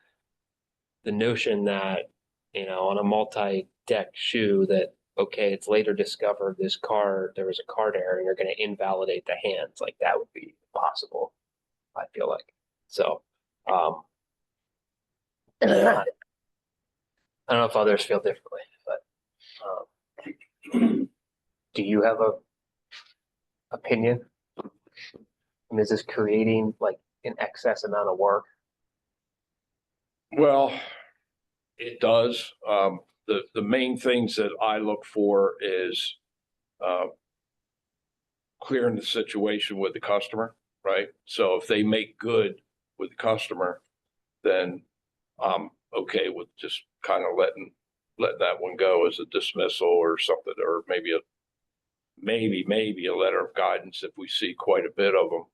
the notion that on a multi-deck shoe that, okay, it's later discovered there was a card error and you're going to invalidate the hands, like that would be possible, I feel like. So, I don't know if others feel differently, but do you have a opinion? Is this creating like an excess amount of work? Well, it does. The main things that I look for is clearing the situation with the customer, right? So if they make good with the customer, then I'm okay with just kind of letting that one go as a dismissal or something, or maybe a letter of guidance if we see quite a bit of them.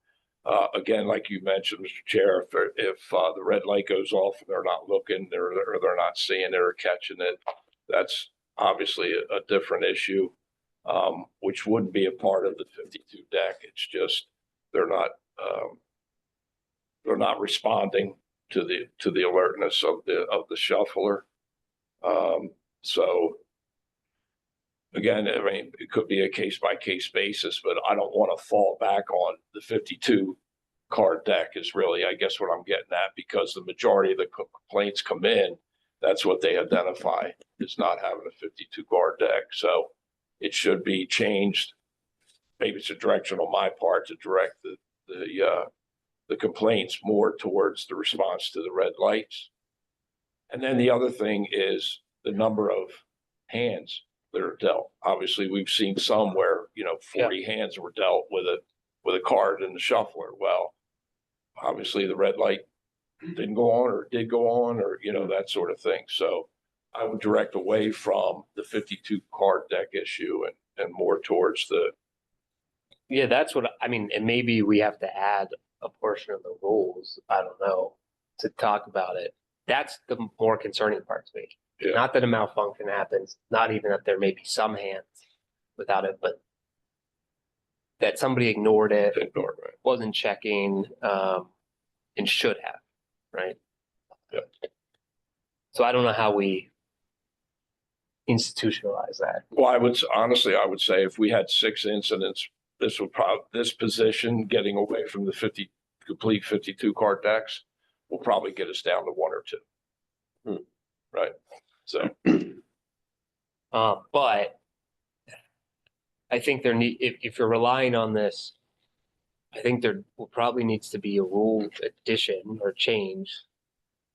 Again, like you mentioned, Mr. Chair, if the red light goes off and they're not looking, or they're not seeing it or catching it, that's obviously a different issue, which wouldn't be a part of the 52 deck. It's just they're not responding to the alertness of the shuffler. So again, I mean, it could be a case by case basis, but I don't want to fall back on the 52 card deck is really, I guess, what I'm getting at, because the majority of the complaints come in. That's what they identify is not having a 52 card deck. So it should be changed. Maybe it's a direction on my part to direct the complaints more towards the response to the red lights. And then the other thing is the number of hands that are dealt. Obviously, we've seen some where 40 hands were dealt with a card in the shuffler. Well, obviously the red light didn't go on or did go on, or that sort of thing. So I would direct away from the 52 card deck issue and more towards the. Yeah, that's what I mean. And maybe we have to add a portion of the rules, I don't know, to talk about it. That's the more concerning part to me. Yeah. Not that a malfunction happens, not even that there may be some hands without it, but that somebody ignored it, Ignored, right? wasn't checking, and should have, right? Yep. So I don't know how we institutionalize that. Well, honestly, I would say if we had 6 incidents, this would this position getting away from the complete 52 card decks will probably get us down to 1 or 2. Right? So, But I think if you're relying on this, I think there will probably needs to be a rule addition or change.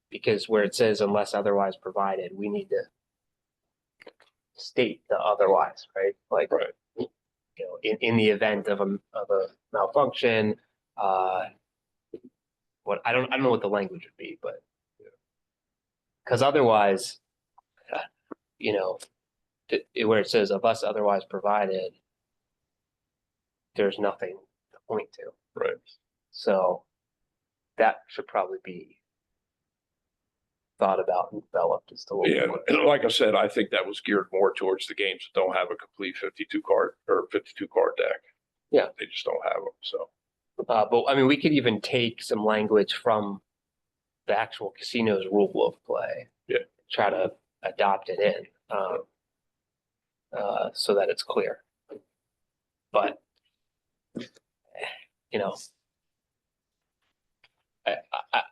Because where it says unless otherwise provided, we need to state the otherwise, right? Like, right. you know, in the event of a malfunction, what I don't know what the language would be, but because otherwise, you know, where it says of us otherwise provided, there's nothing to point to. Right. So that should probably be thought about and developed as to what. Yeah, and like I said, I think that was geared more towards the games that don't have a complete 52 card deck. Yeah. They just don't have them, so. But I mean, we could even take some language from the actual casino's rule of play. Yeah. Try to adopt it in, so that it's clear. But, you know,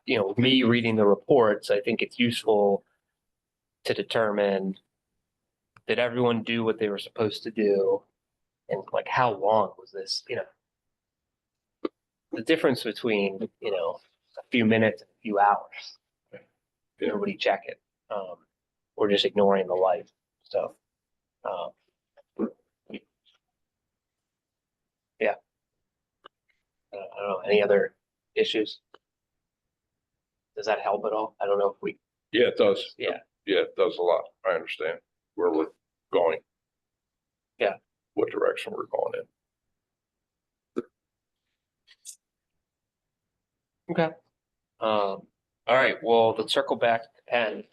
you know, me reading the reports, I think it's useful to determine, did everyone do what they were supposed to do? And like, how long was this, you know? The difference between, you know, a few minutes and a few hours. Yeah. Nobody check it. Or just ignoring the light. So, yeah. I don't know, any other issues? Does that help at all? I don't know if we, Yeah, it does. yeah, Yeah, it does a lot. I understand where we're going. Yeah. What direction we're going in. okay. All right, well, let's circle back to Penn.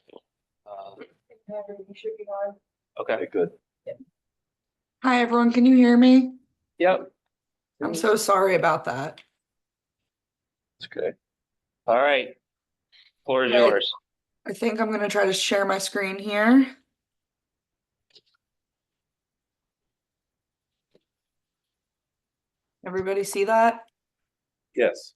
Okay, Okay, good. Hi, everyone. Can you hear me? yep, I'm so sorry about that. It's okay. all right. Floor is Right. yours. I think I'm going to try to share my screen here. Everybody see that? Yes.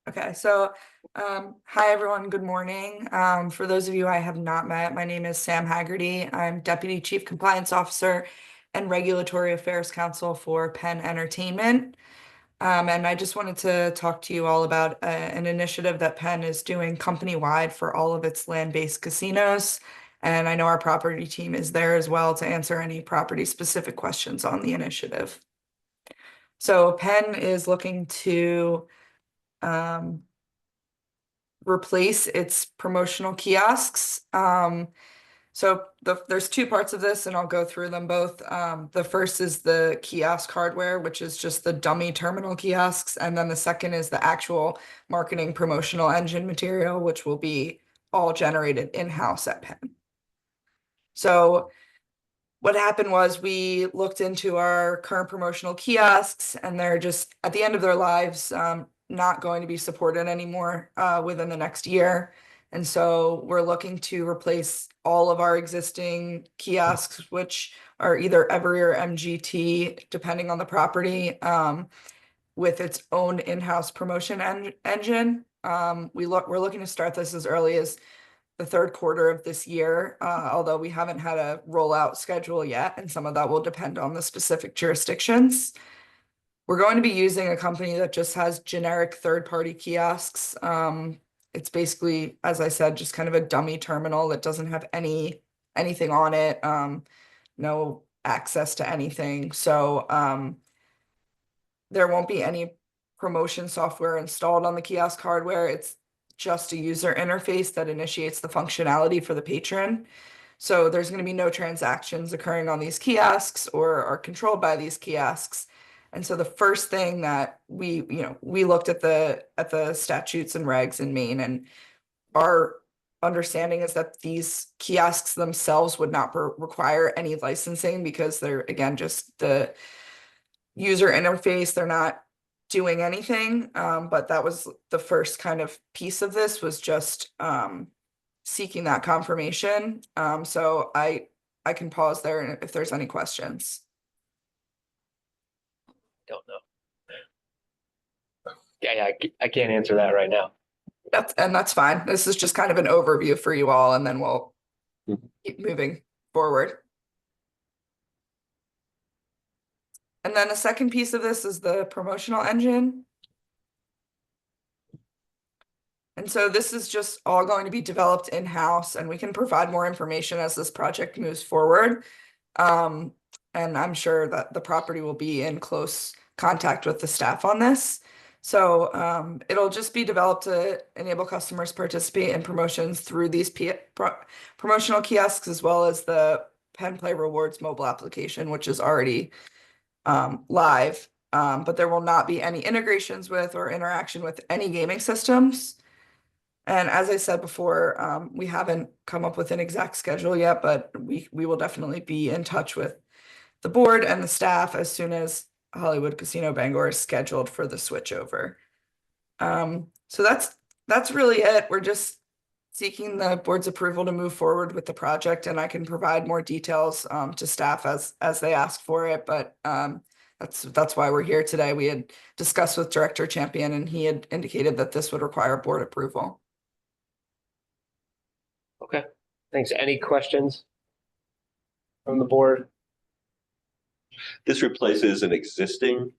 Okay, so hi everyone, good morning. For those of you I have not met, my name is Sam Haggerty. I'm Deputy Chief Compliance Officer and Regulatory Affairs Counsel for Penn Entertainment. And I just wanted to talk to you all about an initiative that Penn is doing company-wide for all of its land-based casinos. And I know our property team is there as well to answer any property-specific questions on the initiative. So Penn is looking to replace its promotional kiosks. So there's 2 parts of this, and I'll go through them both. The first is the kiosk hardware, which is just the dummy terminal kiosks. And then the second is the actual marketing promotional engine material, which will be all generated in-house at Penn. So what happened was we looked into our current promotional kiosks, and they're just at the end of their lives, not going to be supported anymore within the next year. And so we're looking to replace all of our existing kiosks, which are either Every or MGT, depending on the property, with its own in-house promotion engine. We're looking to start this as early as the 3rd quarter of this year, although we haven't had a rollout schedule yet, and some of that will depend on the specific jurisdictions. We're going to be using a company that just has generic third-party kiosks. It's basically, as I said, just kind of a dummy terminal that doesn't have anything on it, no access to anything. So there won't be any promotion software installed on the kiosk hardware. It's just a user interface that initiates the functionality for the patron. So there's going to be no transactions occurring on these kiosks or are controlled by these kiosks. And so the first thing that we looked at the statutes and regs in Maine, and our understanding is that these kiosks themselves would not require any licensing because they're, again, just the user interface, they're not doing anything. But that was the first kind of piece of this, was just seeking that confirmation. So I can pause there if there's any questions. Don't know. Yeah, I can't answer that right now. That's fine. This is just kind of an overview for you all, and then we'll keep moving forward. And then the second piece of this is the promotional engine. And so this is just all going to be developed in-house, and we can provide more information as this project moves forward. And I'm sure that the property will be in close contact with the staff on this. So it'll just be developed to enable customers to participate in promotions through these promotional kiosks, as well as the Penn Play Rewards mobile application, which is already live. But there will not be any integrations with or interaction with any gaming systems. And as I said before, we haven't come up with an exact schedule yet, but we will definitely be in touch with the board and the staff as soon as Hollywood Casino Bangor is scheduled for the switchover. So that's really it. We're just seeking the board's approval to move forward with the project, and I can provide more details to staff as they ask for it. But that's why we're here today. We had discussed with Director Champion, and he had indicated that this would require board approval. Okay, thanks. Any questions from the board? This replaces an existing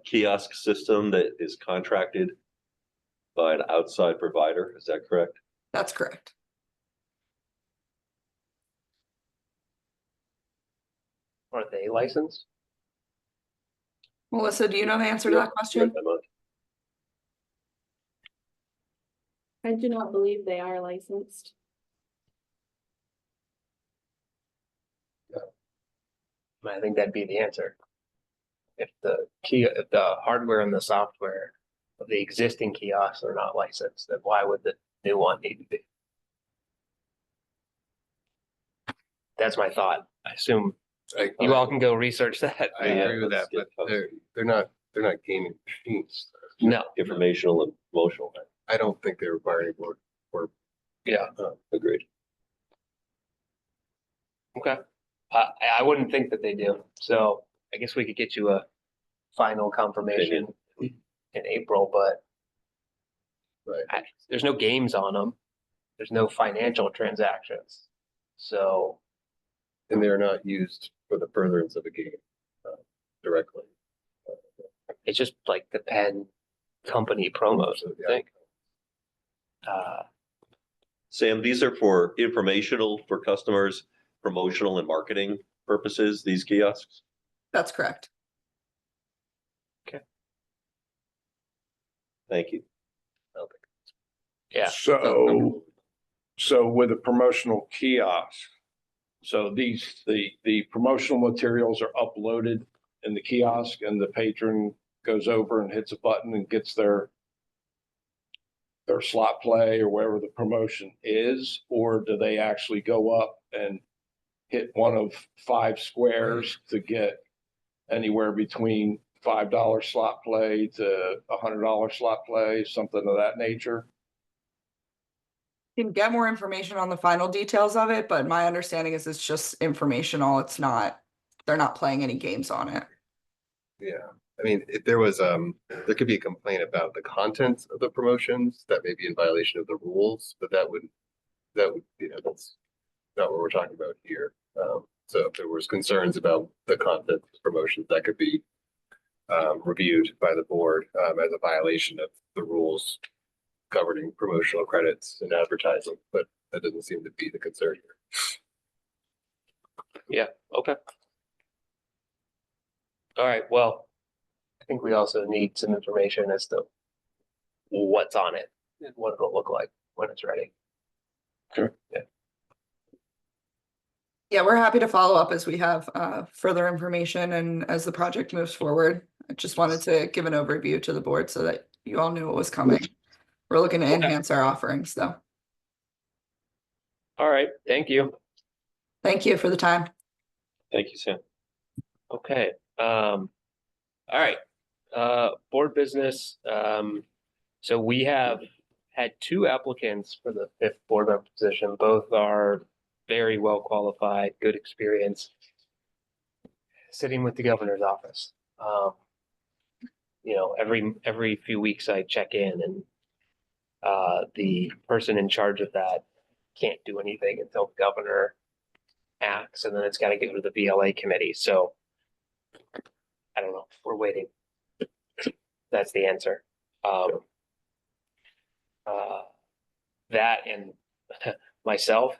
kiosk system that is contracted by an outside provider. Is that correct? That's correct. Are they licensed? Melissa, do you know the answer to that question? I do not believe they are licensed. I think that'd be the answer. If the hardware and the software of the existing kiosks are not licensed, then why would the new one need to be? That's my thought. I assume you all can go research that. I agree with that, but they're not gaming machines. No. Informational and emotional. I don't think they require any board. Yeah. Agreed. Okay. I wouldn't think that they do. So I guess we could get you a final confirmation in April, but there's no games on them. There's no financial transactions. So. And they're not used for the furtherance of a game directly. It's just like the Penn company promos, I think. Sam, these are for informational for customers, promotional and marketing purposes, these kiosks? That's correct. Okay. Thank you. Yeah. So with a promotional kiosk, so the promotional materials are uploaded in the kiosk, and the patron goes over and hits a button and gets their slot play or whatever the promotion is, or do they actually go up and hit one of 5 squares to get anywhere between $5 slot play to $100 slot play, something of that nature? Can get more information on the final details of it, but my understanding is it's just informational. It's not, they're not playing any games on it. Yeah, I mean, if there was, there could be a complaint about the content of the promotions that may be in violation of the rules, but that would, that's not what we're talking about here. So if there was concerns about the content of promotions, that could be reviewed by the board as a violation of the rules governing promotional credits and advertising, but that doesn't seem to be the concern here. Yeah, okay. All right, well, I think we also need some information as to what's on it and what it'll look like when it's ready. Sure. Yeah. Yeah, we're happy to follow up as we have further information and as the project moves forward. I just wanted to give an overview to the board so that you all knew what was coming. We're looking to enhance our offerings, though. All right, thank you. Thank you for the time. Thank you, Sam. Okay, All right, board business. So we have had two applicants for the 5th board member position. Both are very well qualified, good experience sitting with the governor's office. Every few weeks I check in and the person in charge of that can't do anything until the governor acts, and then it's got to go to the VLA committee. So I don't know. We're waiting. That's the answer. That and myself,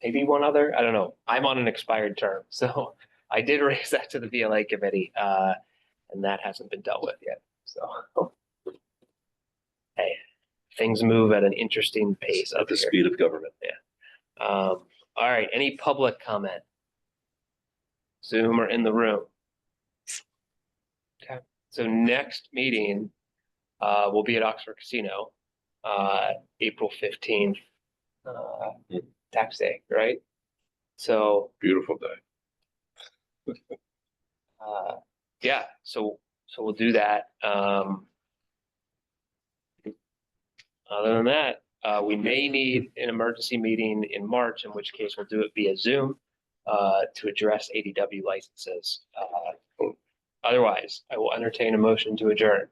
maybe one other. I don't know. I'm on an expired term, so I did raise that to the VLA committee, and that hasn't been dealt with yet. So, hey, things move at an interesting pace At up the here. speed of government. All right. Any public comment? Zoom or in the room? Okay. So next meeting will be at Oxford Casino, April 15th, tax day, right? So Beautiful day. yeah, so we'll do that. Other than that, we may need an emergency meeting in March, in which case we'll do it via Zoom to address ADW licenses. Otherwise, I will entertain a motion to adjourn.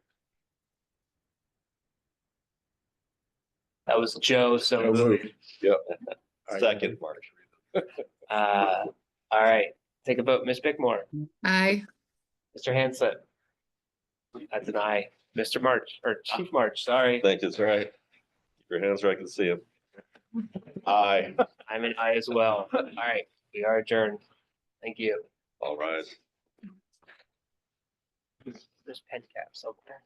That was Joe, so moved. Yep. Second, Mark. All right, take a vote. Ms. Bickmore, Aye. Mr. Hanslip. That's an aye. Mr. March, or Chief March, sorry. Thank you, that's right. Keep your hands where I can see them. Aye. I'm an aye as well. All right, we are adjourned. Thank you. All right. There's pen caps somewhere.